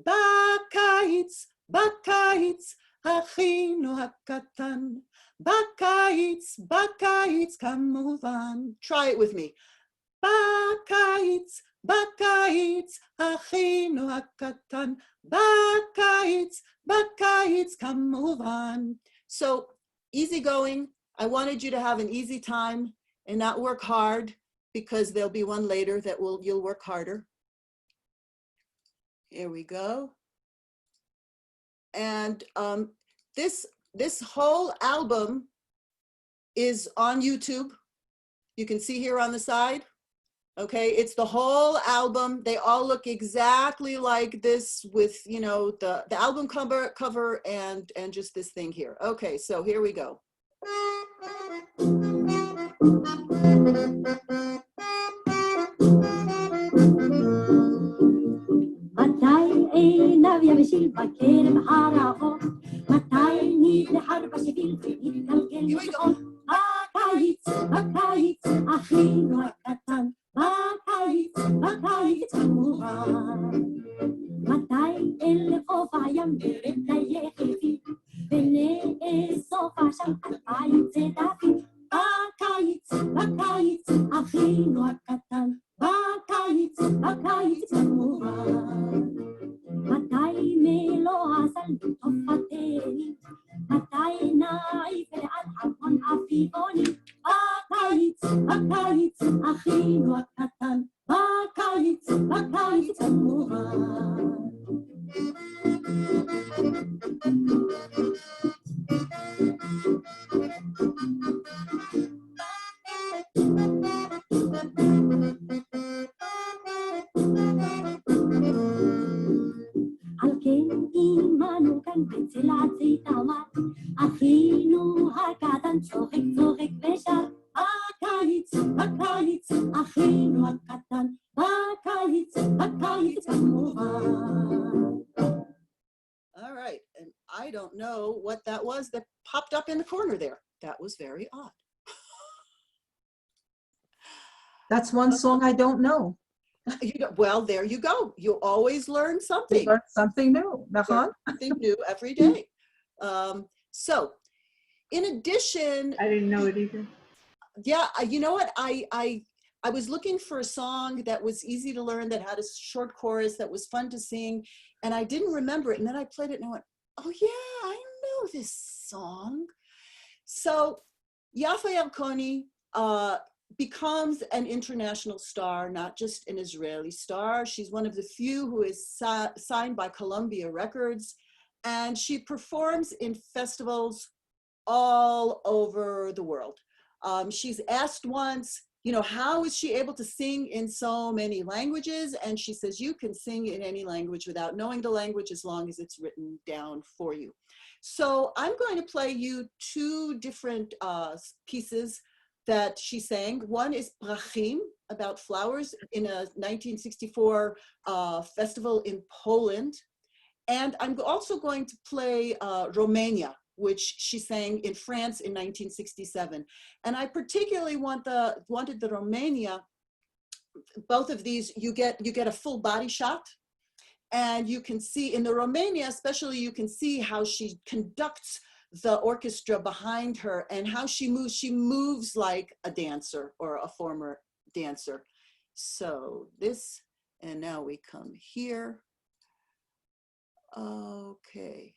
Bakaitz, achinu hakatan. Bakaitz, kamuvan. Try it with me. Bakaitz, achinu hakatan. Bakaitz, kamuvan. So easygoing. I wanted you to have an easy time and not work hard, because there'll be one later that you'll work harder. Here we go. And this whole album is on YouTube. You can see here on the side. Okay, it's the whole album. They all look exactly like this, with, you know, the album cover and just this thing here. Okay, so here we go.
אחינו הקטן, בקיץ, בקיץ כמובן. 200,000 עוף הים ברגע יחידי, ונאסוף שם 2,000 צדפים. בקיץ, בקיץ, אחינו הקטן, בקיץ, בקיץ כמובן. 200 מלוא הסל בתופתני, 200 נעיף ועד המון אביבוני. בקיץ, בקיץ, אחינו הקטן, בקיץ, בקיץ כמובן. על כן עמנו כאן בצל עצי תמר, אחינו הקטן צוחק צוחק ושר. בקיץ, בקיץ, אחינו הקטן, בקיץ, בקיץ כמובן.
All right, and I don't know what that was that popped up in the corner there. That was very odd.
That's one song I don't know.
Well, there you go. You always learn
We
something.
learned something new. Nachon?
Something new every day. So, in addition,
I didn't know it either.
yeah, you know what? I was looking for a song that was easy to learn, that had a short chorus, that was fun to sing, and I didn't remember it. And then I played it and I went, oh yeah, I know this song. So Yaffa Yarkoni becomes an international star, not just an Israeli star. She's one of the few who is signed by Columbia Records, and she performs in festivals all over the world. She's asked once, you know, how is she able to sing in so many languages? And she says, you can sing in any language without knowing the language as long as it's written down for you. So I'm going to play you two different pieces that she sang. One is Brachim, about flowers, in a 1964 festival in Poland. And I'm also going to play Romania, which she sang in France in 1967. And I particularly wanted the Romania. Both of these, you get a full body shot, and you can see in the Romania, especially, you can see how she conducts the orchestra behind her and how she moves. She moves like a dancer or a former dancer. So this, and now we come here. Okay.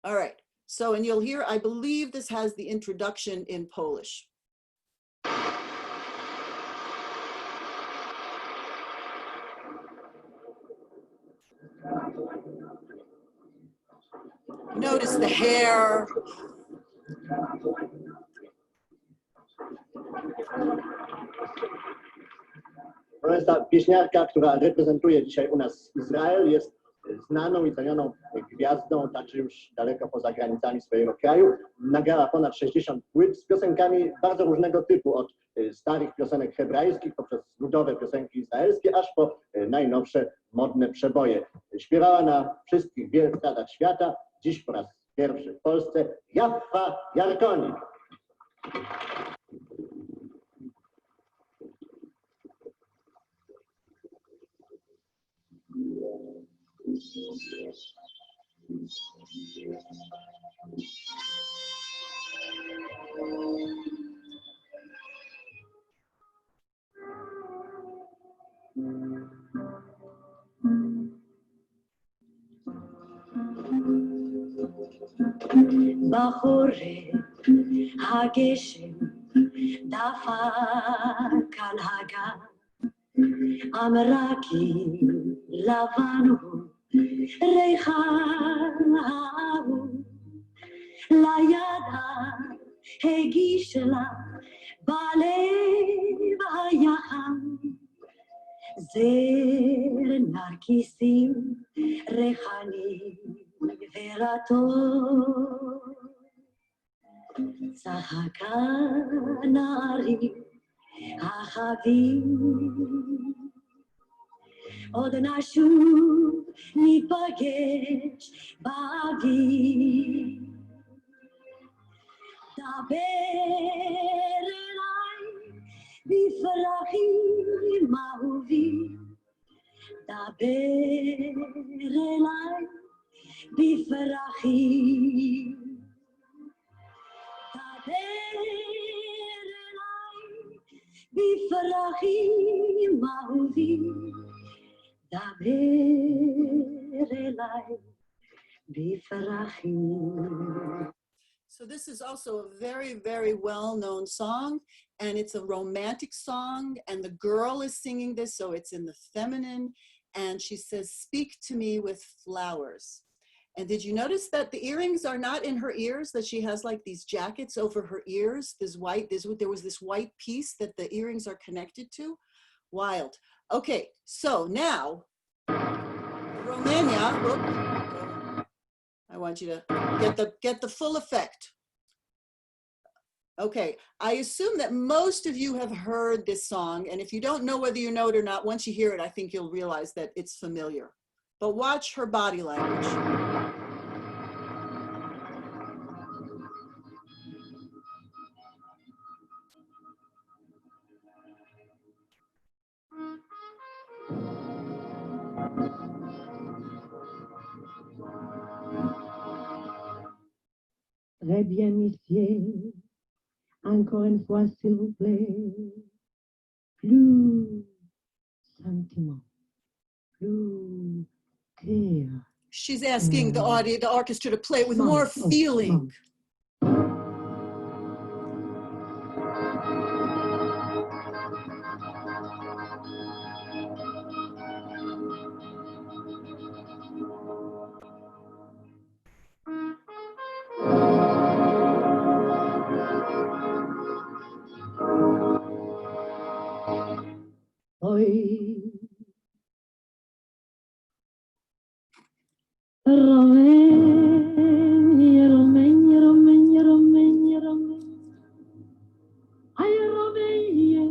All right, so, and you'll hear, I believe this has the introduction in Polish. Notice the hair.
To jest ta pieśniarka, która reprezentuje dzisiaj u nas Izrael, jest znaną i cenioną gwiazdą, także już daleko poza granicami swojego kraju. Nagrała ponad 60 płyt z piosenkami bardzo różnego typu, od starych piosenek hebrajskich poprzez ludowe piosenki izraelskie, aż po najnowsze modne przeboje. Śpiewała na wszystkich wielkich teatrach świata, dziś po raz pierwszy w Polsce Yaffa Yarkoni.
בחורף הגשם דפק על הגג, אמרה כי לבן הוא ריחן ההוא, ליד הגיש לה בלב היחם, זר נרקיסים ריחני ורטוב, צחקה נערים החבים, עוד נשוב ניפגש באביב, דבר אליי בפרחים אהובים, דבר אליי בפרחים, דבר אליי בפרחים אהובים, דבר אליי בפרחים.
So this is also a very, very well-known song, and it's a romantic song, and the girl is singing this, so it's in the feminine, and she says, "Speak to me with flowers." And did you notice that the earrings are not in her ears, that she has like these jackets over her ears, there was this white piece that the earrings are connected to? Wild. Okay, so now, Romania, I want you to get the full effect. Okay, I assume that most of you have heard this song, and if you don't know whether you know it or not, once you hear it, I think you'll realize that it's familiar. But watch her body language.
Très bien, monsieur. Encore une fois, s'il vous plaît. Plus sentiment, plus clear.
She's asking the orchestra to play it with more feeling.
Romagna, Romagna, Romagna, Romagna, Romagna. Ay, Romagna,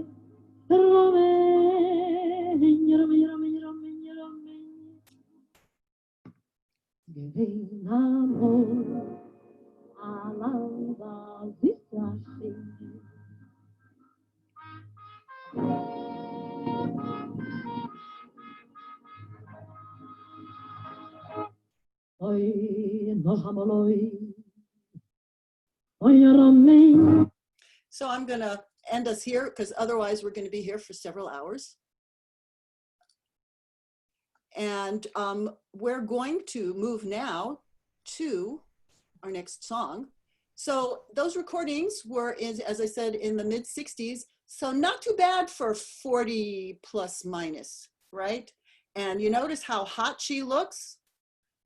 Romagna, Romagna, Romagna, Romagna, Romagna. Giving amor a la vasitashi. Oi, no hamoloi. Oi, Romagna.
So I'm going to end us here because otherwise we're going to be here for several hours. And we're going to move now to our next song. So those recordings were, as I said, in the mid 60s. So not too bad for 40 plus minus, right? And you notice how hot she looks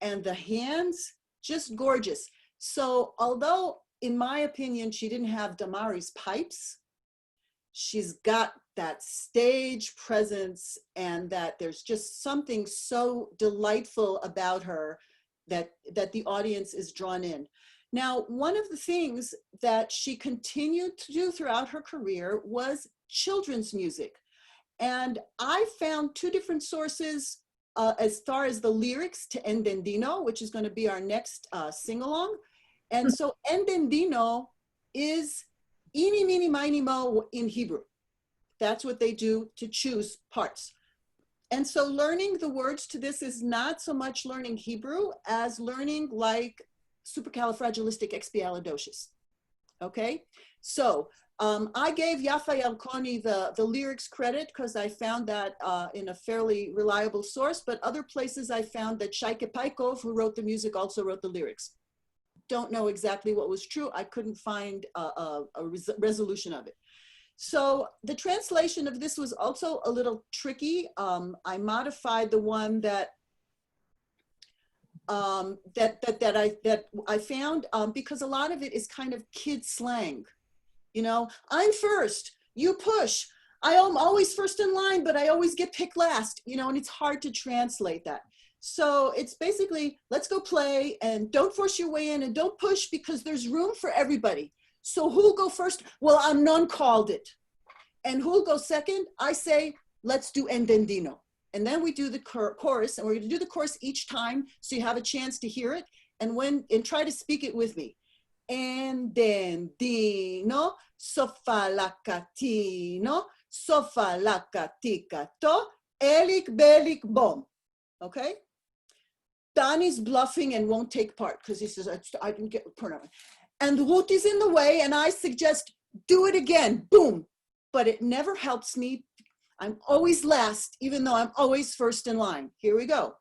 and the hands, just gorgeous. So although in my opinion, she didn't have Damari's pipes, she's got that stage presence and that there's just something so delightful about her that the audience is drawn in. Now, one of the things that she continued to do throughout her career was children's music. And I found two different sources as far as the lyrics to Endendino, which is going to be our next sing-along. And so Endendino is Eeny, Meeny, Miny, Mo in Hebrew. That's what they do to choose parts. And so learning the words to this is not so much learning Hebrew as learning like supercalifragilisticexpialidocious. Okay, so I gave Yaffa Yarkoni the lyrics credit because I found that in a fairly reliable source, but other places I found that Shaike Paikov, who wrote the music, also wrote the lyrics. Don't know exactly what was true. I couldn't find a resolution of it. So the translation of this was also a little tricky. I modified the one that I found because a lot of it is kind of kid slang. You know, I'm first, you push. I am always first in line, but I always get picked last, you know, and it's hard to translate that. So it's basically, let's go play and don't force your way in and don't push because there's room for everybody. So who'll go first? Well, Amnon called it. And who'll go second? I say, let's do Endendino. And then we do the chorus, and we're going to do the chorus each time so you have a chance to hear it and try to speak it with me. Endendino, sofalacatino, sofa lakatika to, elik belik bom. Okay? Donnie's bluffing and won't take part because he says, I didn't get pornography. And Ruth is in the way, and I suggest, do it again, boom. But it never helps me. I'm always last, even though I'm always first in line. Here we go.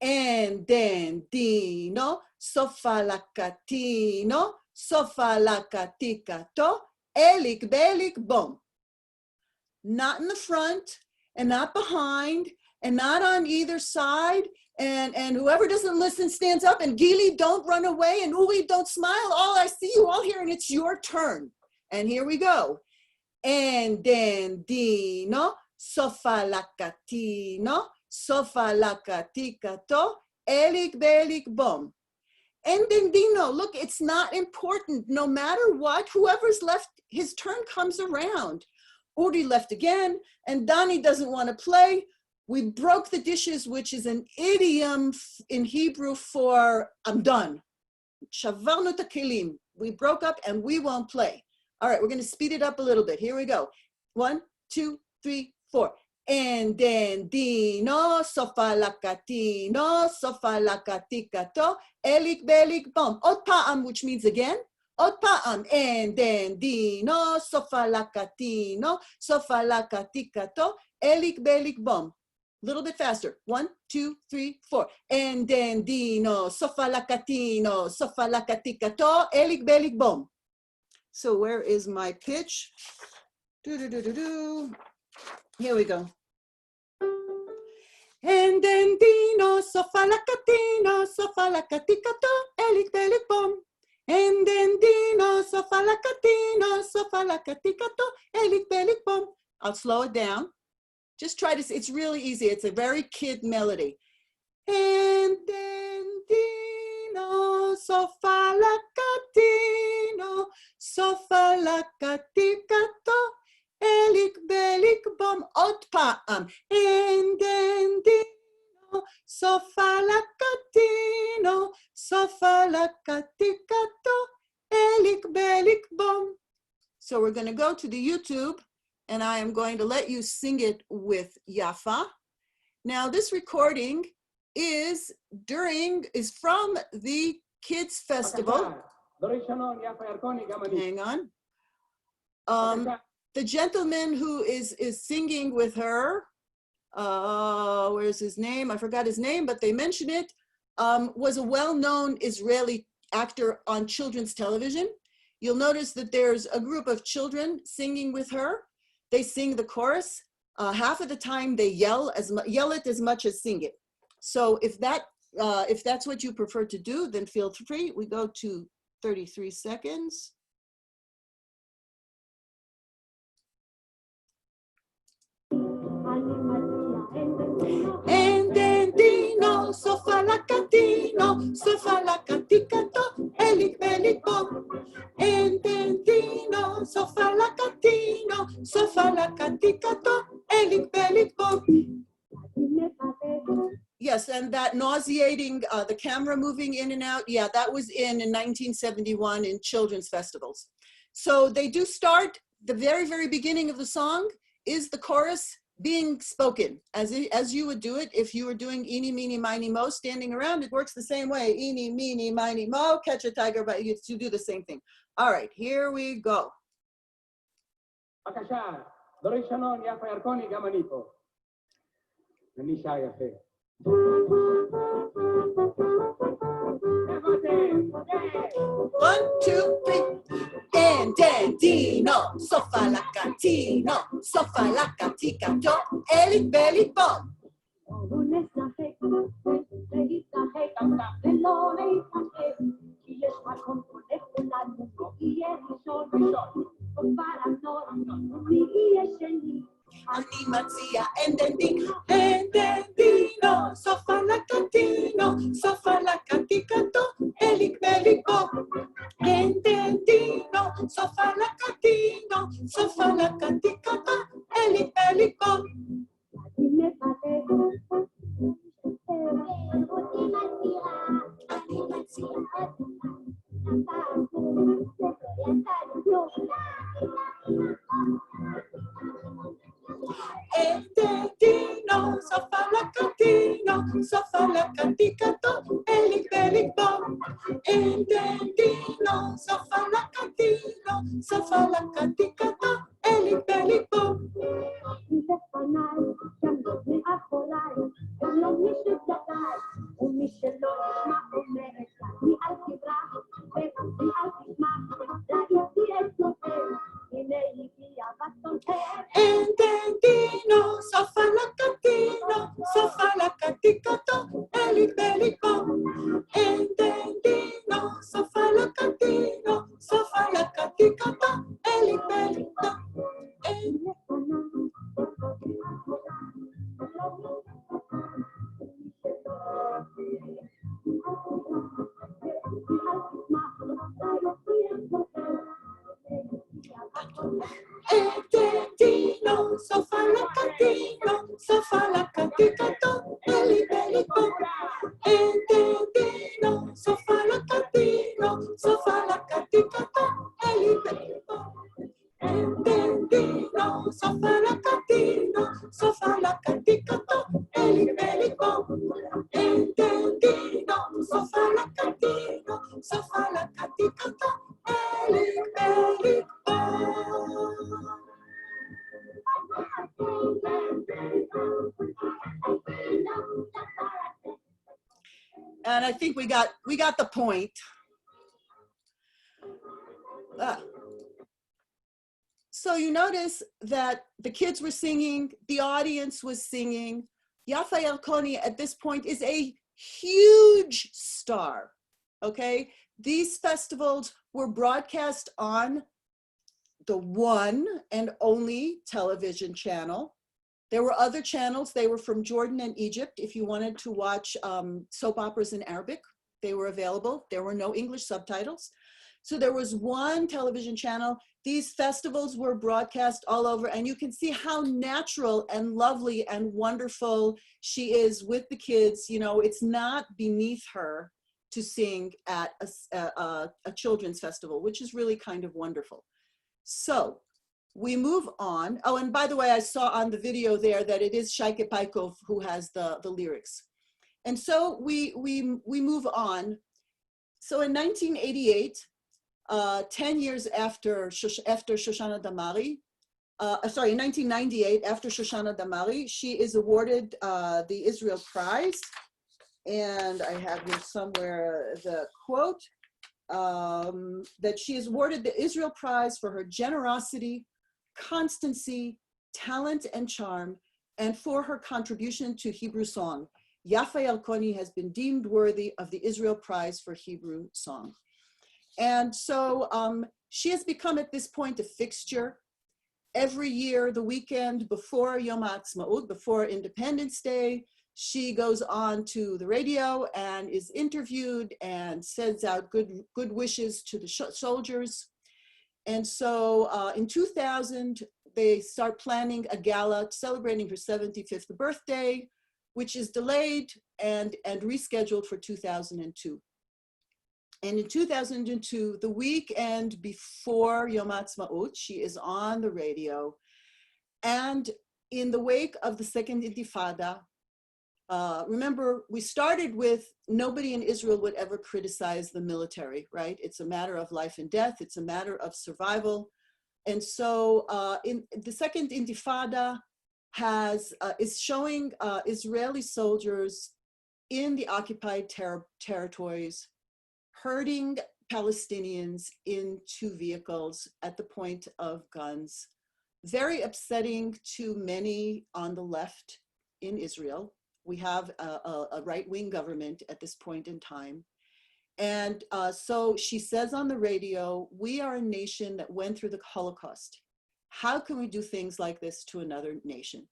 And then dino, sofa lacatino, sofa lacaticato, elik belik bom. Not in the front, and not behind, and not on either side. And whoever doesn't listen stands up, and Gili, don't run away, and Uli, don't smile. All I see you all here, and it's your turn. And here we go. And then dino, sofa lacatino, sofa lacaticato, elik belik bom. And then dino, look, it's not important. No matter what, whoever's left, his turn comes around. Uri left again, and Donnie doesn't want to play. We broke the dishes, which is an idiom in Hebrew for I'm done. Shavarnu kelim. We broke up and we won't play. All right, we're going to speed it up a little bit. Here we go. 1, 2, 3, 4. And then dino, sofa lacatino, sofa lacaticato, elik belik bom. Ot pa'am, which means again. Ot pa'am. And then dino, sofa lacatino, sofa lacaticato, elik belik bom. Little bit faster. 1, 2, 3, 4. And then dino, sofa lacatino, sofa lacaticato, elik belik bom. So where is my pitch? Here we go. And then dino, sofa lacatino, sofa lacaticato, elik belik bom. And then dino, sofa lacatino, sofa lacaticato, elik belik bom. I'll slow it down. Just try to, it's really easy. It's a very kid melody. And then dino, sofa lacatino, sofa lacaticato, elik belik bom. Ot pa'am. And then dino, sofa lacatino, sofa lacaticato, elik belik bom. So we're going to go to the YouTube, and I am going to let you sing it with Yaffa. Now, this recording is from the Kids Festival. Hang on. The gentleman who is singing with her, where's his name? I forgot his name, but they mention it, was a well-known Israeli actor on children's television. You'll notice that there's a group of children singing with her. They sing the chorus. Half of the time they yell it as much as sing it. So if that's what you prefer to do, then feel free. We go to 33 seconds. And then dino, sofa lacatino, sofa lacaticato, elik belik bom. And then dino, sofa lacatino, sofa lacaticato, elik belik bom. Yes, and that nauseating, the camera moving in and out, yeah, that was in 1971 in children's festivals. So they do start, the very, very beginning of the song is the chorus being spoken, as you would do it if you were doing eeny, meeny, miny, mo, standing around. It works the same way. Eeny, meeny, miny, mo, catch a tiger, but you do the same thing. All right, here we go.
בבקשה, דורי שנון, יפה ירקוני, גם אני פה. אני שר יפה. איפה אתם?
1, 2, 3. And then dino, sofa lacatino, sofa lacaticato, elik belik bom.
בואו נשחק ולהתרחק ולא להתרחק כי יש מקום פה לכולנו יהיה ראשון כבר הנור ומי יהיה שני
אני מציע and then dino, sofa lacatino, sofa lacaticato, elik belik bom. And then dino, sofa lacatino, sofa lacaticato, elik belik bom. אני מציעה Entendino, sofalacatino, sofalacatica, elik belik bom. Entendino, sofalacatino, sofalacatica, elik belik bom.
לפניי, גם לא מאחוריי, גם לא משותפיי, ומי שלא ישמע אומרת לה, מי אל תברח, ומי אל תשמח, ראיתי את נותן, הנה הגיע ותומכם.
Entendino, sofalacatino, sofalacatica, elik belik bom. Entendino, sofalacatino, sofalacatica, elik belik bom. Entendino, sofalacatino, sofalacatica, elik belik bom. Entendino, sofalacatino, sofalacatica, elik belik bom. Entendino, sofalacatino, sofalacatica, elik belik bom. Entendino, sofalacatino, sofalacatica, elik belik bom. And I think we got the point. So you notice that the kids were singing, the audience was singing. Yaffa Yarkoni at this point is a huge star, okay? These festivals were broadcast on the one and only television channel. There were other channels. They were from Jordan and Egypt. If you wanted to watch soap operas in Arabic, they were available. There were no English subtitles. So there was one television channel. These festivals were broadcast all over, and you can see how natural and lovely and wonderful she is with the kids. You know, it's not beneath her to sing at a children's festival, which is really kind of wonderful. So we move on. Oh, and by the way, I saw on the video there that it is Shaike Paikov who has the lyrics. And so we move on. So in 1988, 10 years after Shoshana Damari, in 1998, after Shoshana Damari, she is awarded the Israel Prize. And I have here somewhere the quote, that she is awarded the Israel Prize for her generosity, constancy, talent, and charm, and for her contribution to Hebrew song. Yaffa Yarkoni has been deemed worthy of the Israel Prize for Hebrew song. And so she has become at this point a fixture. Every year, the weekend before Yom HaAtzmaut, before Independence Day, she goes on to the radio and is interviewed and sends out good wishes to the soldiers. And so in 2000, they start planning a gala celebrating her 75th birthday, which is delayed and rescheduled for 2002. And in 2002, the weekend before Yom HaAtzmaut, she is on the radio. And in the wake of the Second Intifada, remember, we started with nobody in Israel would ever criticize the military, right? It's a matter of life and death. It's a matter of survival. And so in the Second Intifada is showing Israeli soldiers in the occupied territories herding Palestinians in two vehicles at the point of guns. Very upsetting to many on the left in Israel. We have a right-wing government at this point in time. And so she says on the radio, we are a nation that went through the Holocaust. How can we do things like this to another nation?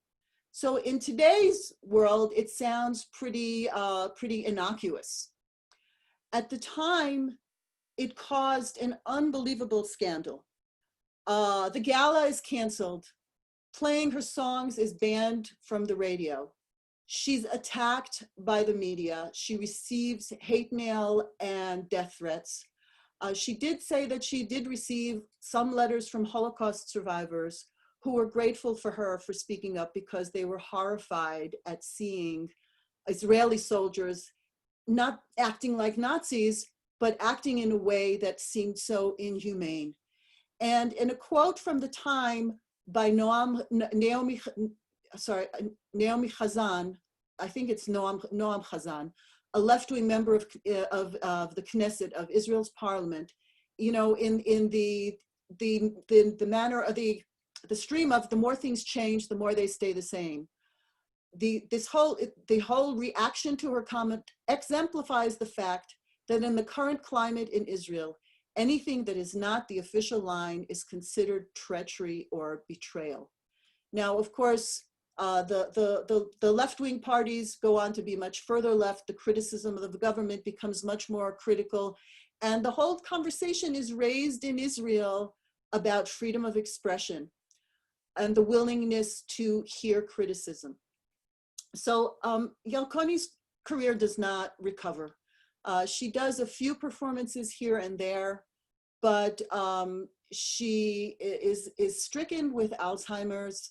So in today's world, it sounds pretty innocuous. At the time, it caused an unbelievable scandal. The gala is canceled. Playing her songs is banned from the radio. She's attacked by the media. She receives hate mail and death threats. She did say that she did receive some letters from Holocaust survivors who were grateful for her for speaking up because they were horrified at seeing Israeli soldiers not acting like Nazis, but acting in a way that seemed so inhumane. And in a quote from the time by Naomi Chazan, I think it's Noam Chazan, a left-wing member of the Knesset, of Israel's parliament, you know, in the manner of the stream of the more things change, the more they stay the same. The whole reaction to her comment exemplifies the fact that in the current climate in Israel, anything that is not the official line is considered treachery or betrayal. Now, of course, the left-wing parties go on to be much further left. The criticism of the government becomes much more critical. And the whole conversation is raised in Israel about freedom of expression and the willingness to hear criticism. So Yarkoni's career does not recover. She does a few performances here and there, but she is stricken with Alzheimer's.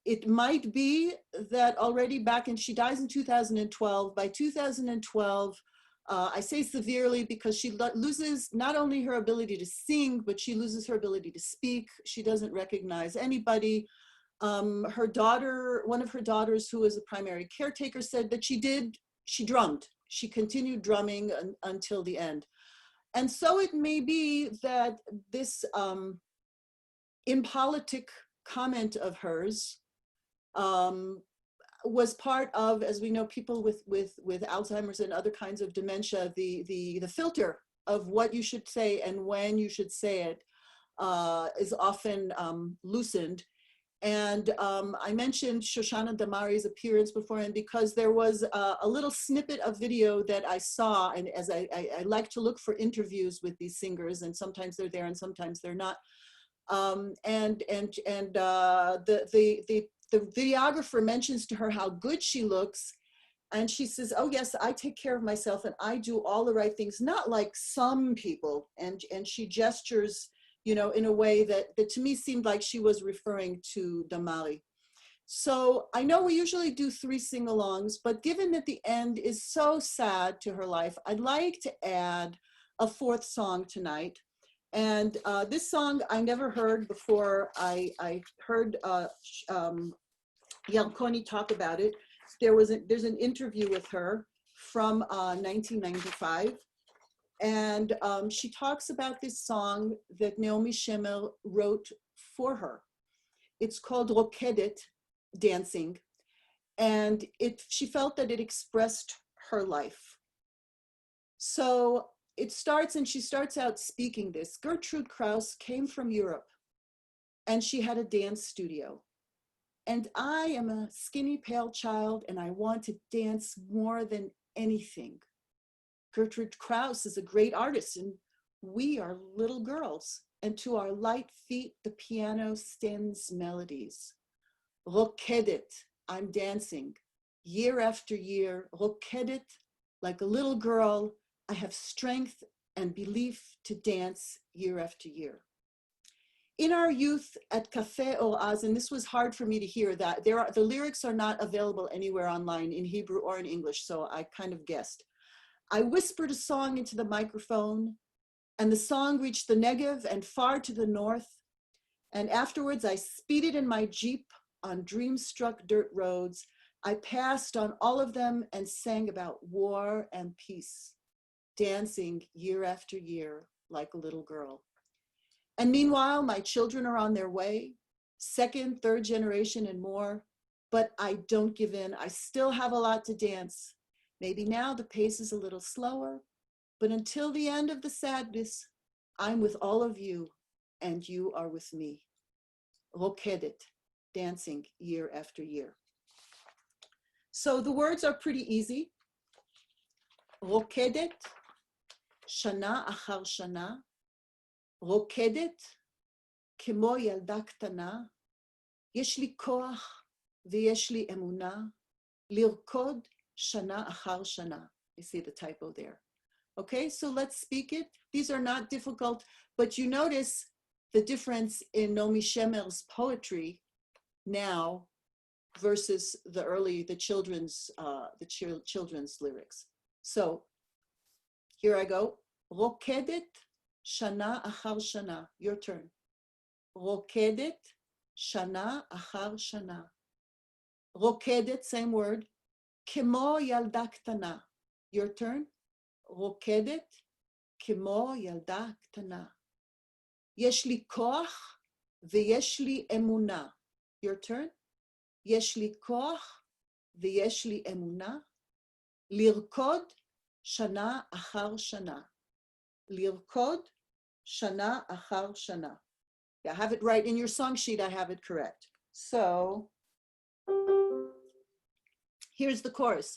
It might be that already she dies in 2012. By 2012, I say severely because she loses not only her ability to sing, but she loses her ability to speak. She doesn't recognize anybody. Her daughter, one of her daughters who was a primary caretaker, said that she drummed. She continued drumming until the end. And so it may be that this impolitic comment of hers was part of, as we know, people with Alzheimer's and other kinds of dementia, the filter of what you should say and when you should say it is often loosened. And I mentioned Shoshana Damari's appearance before, and because there was a little snippet of video that I saw, and as I like to look for interviews with these singers, and sometimes they're there and sometimes they're not. The videographer mentions to her how good she looks, and she says, "Oh yes, I take care of myself and I do all the right things, not like some people." And she gestures, you know, in a way that to me seemed like she was referring to Damari. So I know we usually do 3 sing-alongs, but given that the end is so sad to her life, I'd like to add a 4th song tonight. And this song I never heard before. I heard Yarkoni talk about it. There's an interview with her from 1995. And she talks about this song that Naomi Shemer wrote for her. It's called Rokedet, dancing. And she felt that it expressed her life. So it starts, and she starts out speaking this. Gertrude Krauss came from Europe, and she had a dance studio. And I am a skinny, pale child, and I want to dance more than anything. Gertrude Krauss is a great artist, and we are little girls. And to our light feet, the piano sends melodies. Rokedet, I'm dancing. Year after year, rokedet, like a little girl, I have strength and belief to dance year after year. In our youth at Café Oaz, and this was hard for me to hear, that the lyrics are not available anywhere online in Hebrew or in English, so I kind of guessed. I whispered a song into the microphone, and the song reached the Negev and far to the north. And afterwards, I speeded in my Jeep on dream-struck dirt roads. I passed on all of them and sang about war and peace, dancing year after year like a little girl. And meanwhile, my children are on their way, 2nd, 3rd generation and more, but I don't give in. I still have a lot to dance. Maybe now the pace is a little slower, but until the end of the sadness, I'm with all of you and you are with me. Rokedet, dancing year after year. So the words are pretty easy. Rokedet, shana achar shana, רוקדת כמו ילדה קטנה, יש לי כוח ויש לי אמונה, לרקוד שנה אחר שנה. You see the typo there. Okay, so let's speak it. These are not difficult, but you notice the difference in Nomi Shemer's poetry now versus the children's lyrics. So here I go. Rokedet shana achar shana. Your turn. Rokedet shana achar shana. Rokedet, same word. Kemo yalda ktana. Your turn. Rokedet kemo yalda ktana. Yesh li koach veyesh li emuna. Your turn. Yesh li koach veyesh li emuna. Lirkod shana achar shana. Lirkod shana achar shana. I have it right in your song sheet. I have it correct. So here's the chorus.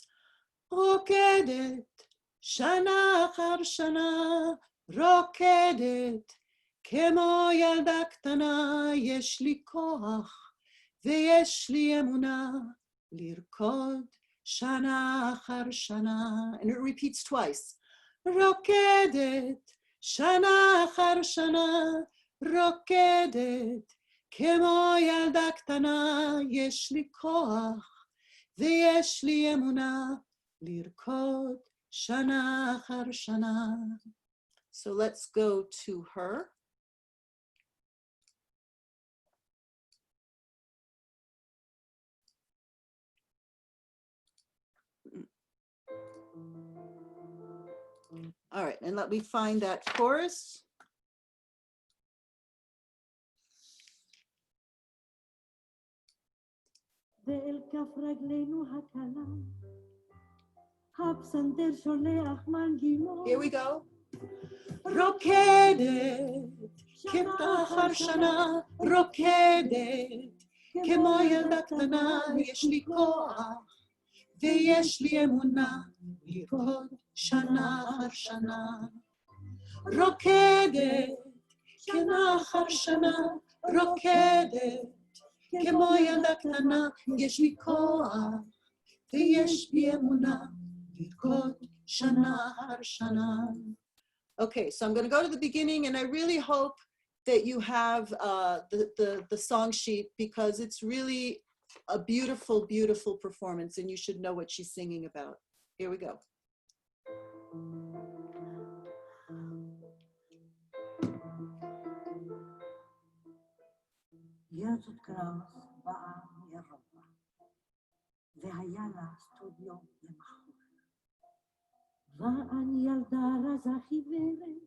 Rokedet shana achar shana. Rokedet כמו ילדה קטנה. יש לי כוח ויש לי אמונה לרקוד שנה אחר שנה. And it repeats twice. רוקדת שנה אחר שנה. רוקדת כמו ילדה קטנה. יש לי כוח ויש לי אמונה לרקוד שנה אחר שנה. So let's go to her. All right, and let me find that chorus.
ואל כף רגלינו הקלה, הפסנתר שולח מנגינות.
Here we go. רוקדת כמתה אחר שנה, רוקדת כמו ילדה קטנה. יש לי כוח ויש לי אמונה לרקוד שנה אחר שנה. רוקדת שנה אחר שנה, רוקדת כמו ילדה קטנה. יש לי כוח ויש לי אמונה לרקוד שנה אחר שנה. Okay, so I'm going to go to the beginning, and I really hope that you have the song sheet, because it's really a beautiful, beautiful performance, and you should know what she's singing about. Here we go.
גרטרוד קראוס באה מאירופה, והיה לה סטודיו למחול. ואני ילדה רזה חיוורת,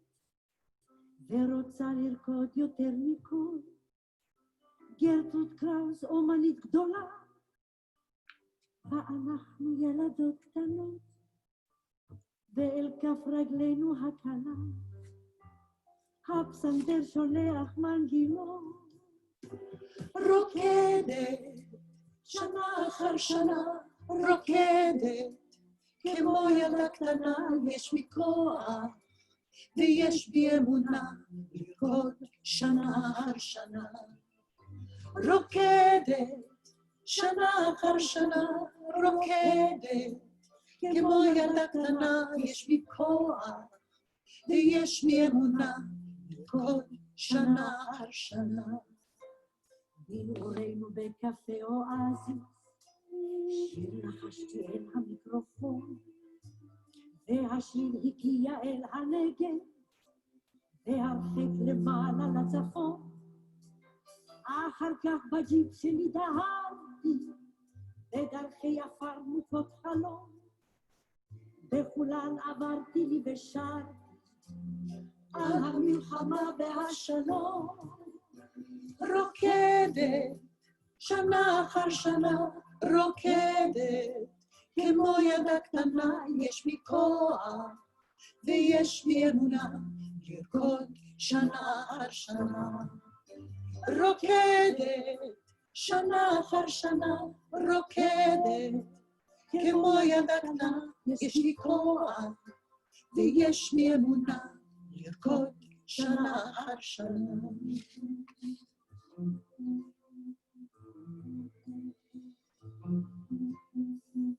ורוצה לרקוד יותר מכל. גרטרוד קראוס אומנית גדולה, ואנחנו ילדות קטנות, ואל כף רגלינו הקלה, הפסנתר שולח מנגינות.
רוקדת שנה אחר שנה, רוקדת כמו ילדה קטנה. יש בי כוח ויש בי אמונה לרקוד שנה אחר שנה. רוקדת שנה אחר שנה, רוקדת כמו ילדה קטנה. יש בי כוח ויש בי אמונה לרקוד שנה אחר שנה.
בנעורינו בקפה אואזיס, שיר לחשתי אל המיקרופון, והשיר הגיע אל הנגב, והרחק למעלה לצפון. אחר כך בג'יפ שלי דהרתי, בדרכי עפר מוכות חלום, בכולן עברתי לי ושרתי, על המלחמה והשלום.
רוקדת שנה אחר שנה, רוקדת כמו ילדה קטנה. יש בי כוח ויש בי אמונה לרקוד שנה אחר שנה. רוקדת שנה אחר שנה, רוקדת כמו ילדה קטנה. יש לי כוח ויש בי אמונה לרקוד שנה אחר שנה.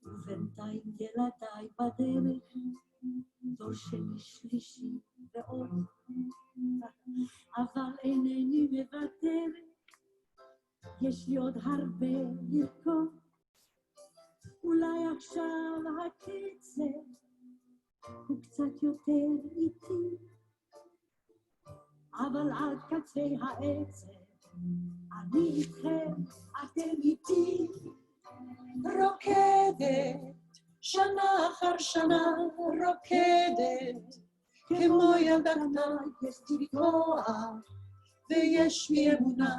ובינתיים ילדיי בדרך, דור שני שלישי ועוד, אבל אינני יש לי עוד הרבה לרקוד, אולי עכשיו הקצב הוא קצת יותר איטי, אבל עד קצה העצב אני איתכם, אתם איתי.
רוקדת, שנה אחר שנה רוקדת, כמו ילדה קטנה, יש בי כוח ויש בי אמונה,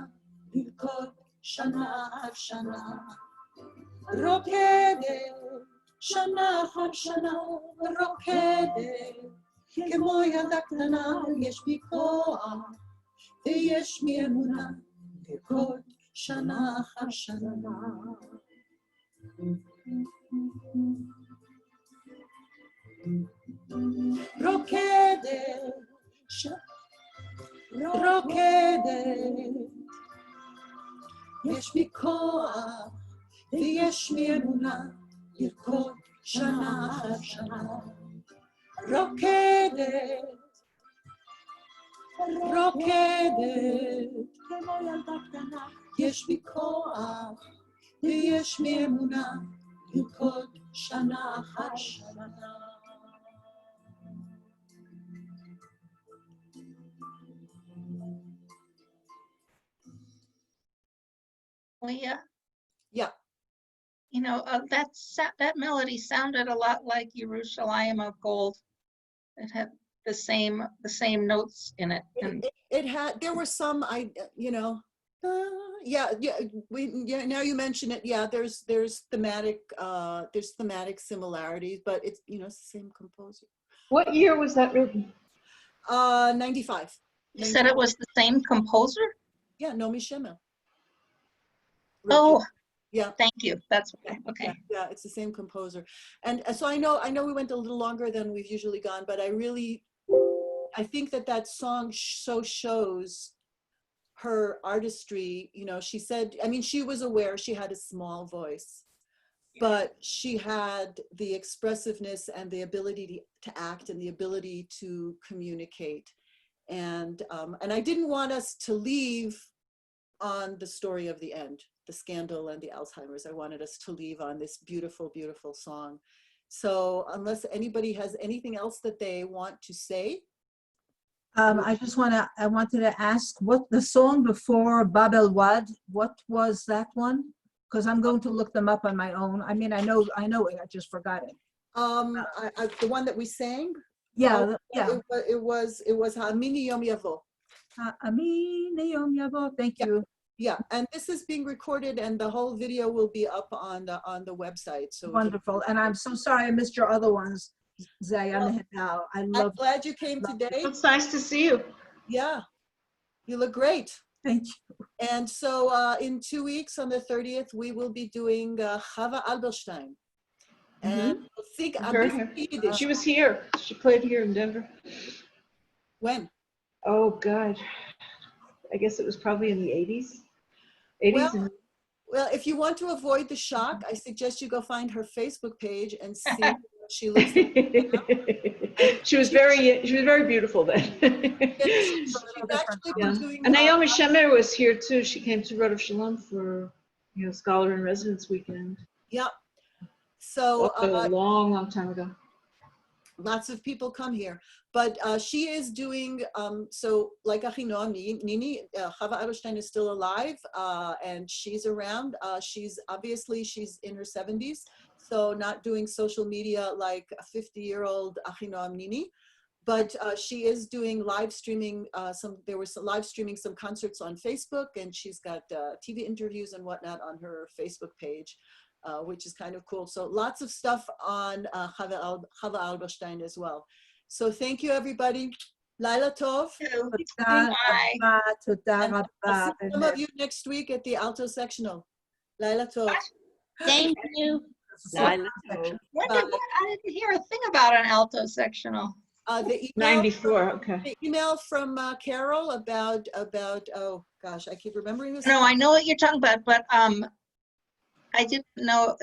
לרקוד שנה אחר שנה. רוקדת, שנה אחר שנה רוקדת, כמו ילדה קטנה, יש בי כוח ויש בי אמונה, לרקוד שנה אחר שנה. רוקדת, רוקדת, יש בי כוח ויש בי אמונה, לרקוד שנה אחר שנה. רוקדת, רוקדת,
כמו ילדה קטנה,
יש בי כוח ויש בי אמונה, לרקוד שנה אחר שנה.
Leah,
Yeah.
you know, that melody sounded a lot like Yerushalayim of Gold. It had the same notes in it. And
It had, there were some, yeah, now you mention it, yeah, there's thematic similarities, but it's, it's the same composer.
What year was that written?
95.
you said it was the same composer?
Yeah, Nomi Shemel.
Oh,
yeah.
Thank you. That's okay.
Yeah, it's the same composer. And so I know we went a little longer than we've usually gone, but I think that song so shows her artistry. She said, she was aware she had a small voice, but she had the expressiveness and the ability to act and the ability to communicate. And I didn't want us to leave on the story of the end, the scandal and the Alzheimer's. I wanted us to leave on this beautiful, beautiful song. So unless anybody has anything else that they want to say.
I wanted to ask what the song before Bab El Wad, what was that one? Because I'm going to look them up on my own. I know it, I just forgot it.
The one that we sang?
Yeah, yeah.
It was Ha'amini Yom Yavo.
Ha'amini Yom Yavo, thank you.
Yeah, and this is being recorded and the whole video will be up on the website. So
wonderful. And I'm so sorry I missed your other ones.
I'm glad you came today.
It's nice to see you.
Yeah, you look great.
Thank you.
And so in 2 weeks on the 30th, we will be doing Chava Alberstein. And I think
she was here. She played here in Denver.
When?
Oh God, I guess it was probably in the 80s.
Well, if you want to avoid the shock, I suggest you go find her Facebook page and see what she looks like.
She was very beautiful then.
She's actually been doing,
and Naomi Shemer was here too. She came to Rodef Shalom for Scholar in Residence weekend.
Yeah. So
a long time ago.
Lots of people come here, but she is doing, so like Achinoam, Nini, Chava Edelstein is still alive and she's around. She's in her 70s, so not doing social media like a 50-year-old Achinoam Nini, but she is doing live streaming. There was live streaming some concerts on Facebook, and she's got TV interviews and whatnot on her Facebook page. Which is kind of cool. So lots of stuff on Chava Alberstein as well. So thank you, everybody. Laila Tov.
Bye.
And I'll see some of you next week at the Alto Sectional. Laila Tov.
Thank you.
Laila
Tov. I didn't hear a thing about an Alto Sectional.
The email
94, okay.
The email from Carol about, oh gosh, I keep remembering this.
No, I know what you're talking about, but I didn't know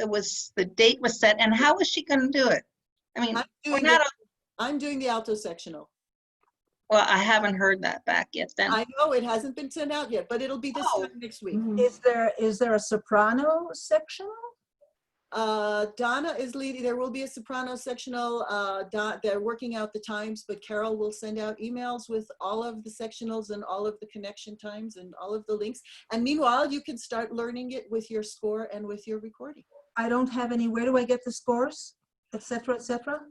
the date was set, and how was she going to do it? I mean,
I'm doing the Alto Sectional.
Well, I haven't heard that back yet then.
I know it hasn't been sent out yet, but it'll be this
Oh.
time next week.
Is there a soprano sectional?
Donna is leading. There will be a soprano sectional. They're working out the times, but Carol will send out emails with all of the sectionals and all of the connection times and all of the links. And meanwhile, you can start learning it with your score and with your recording.
I don't have any. Where do I get the scores, et cetera, et cetera?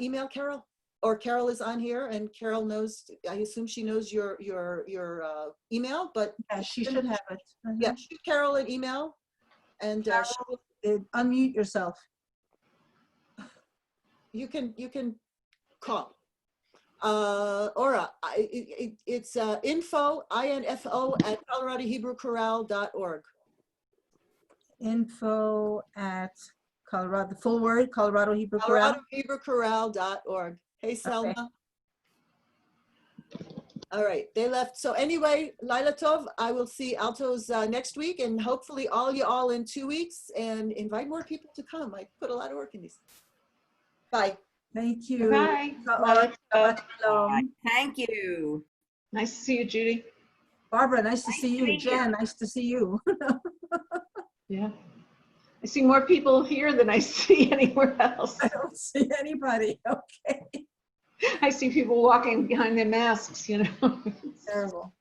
Email Carol, or Carol is on here, and Carol knows. I assume she knows your email, but
Yeah, she should have it.
yeah, shoot Carol an email, and she will,
Unmute yourself.
you can call. Aura, it's info at coloradohebrewchorale.org.
Info at Colorado, the full word, Colorado Hebrew Chorale.
coloradohebrewchorale.org. Hey, Selma. All right, they left. So anyway, Laila Tov, I will see altos next week, and hopefully you all in 2 weeks, and invite more people to come. I put a lot of work in these. Bye.
Thank you.
Bye.
Shabbat shalom.
Thank you.
Nice to see you, Judy.
Barbara, nice to see
to
you.
meet you.
Jen, nice to see you.
Yeah. I see more people here than I see anywhere else.
I don't see anybody. Okay.
I see people walking behind their masks, you know.
Terrible.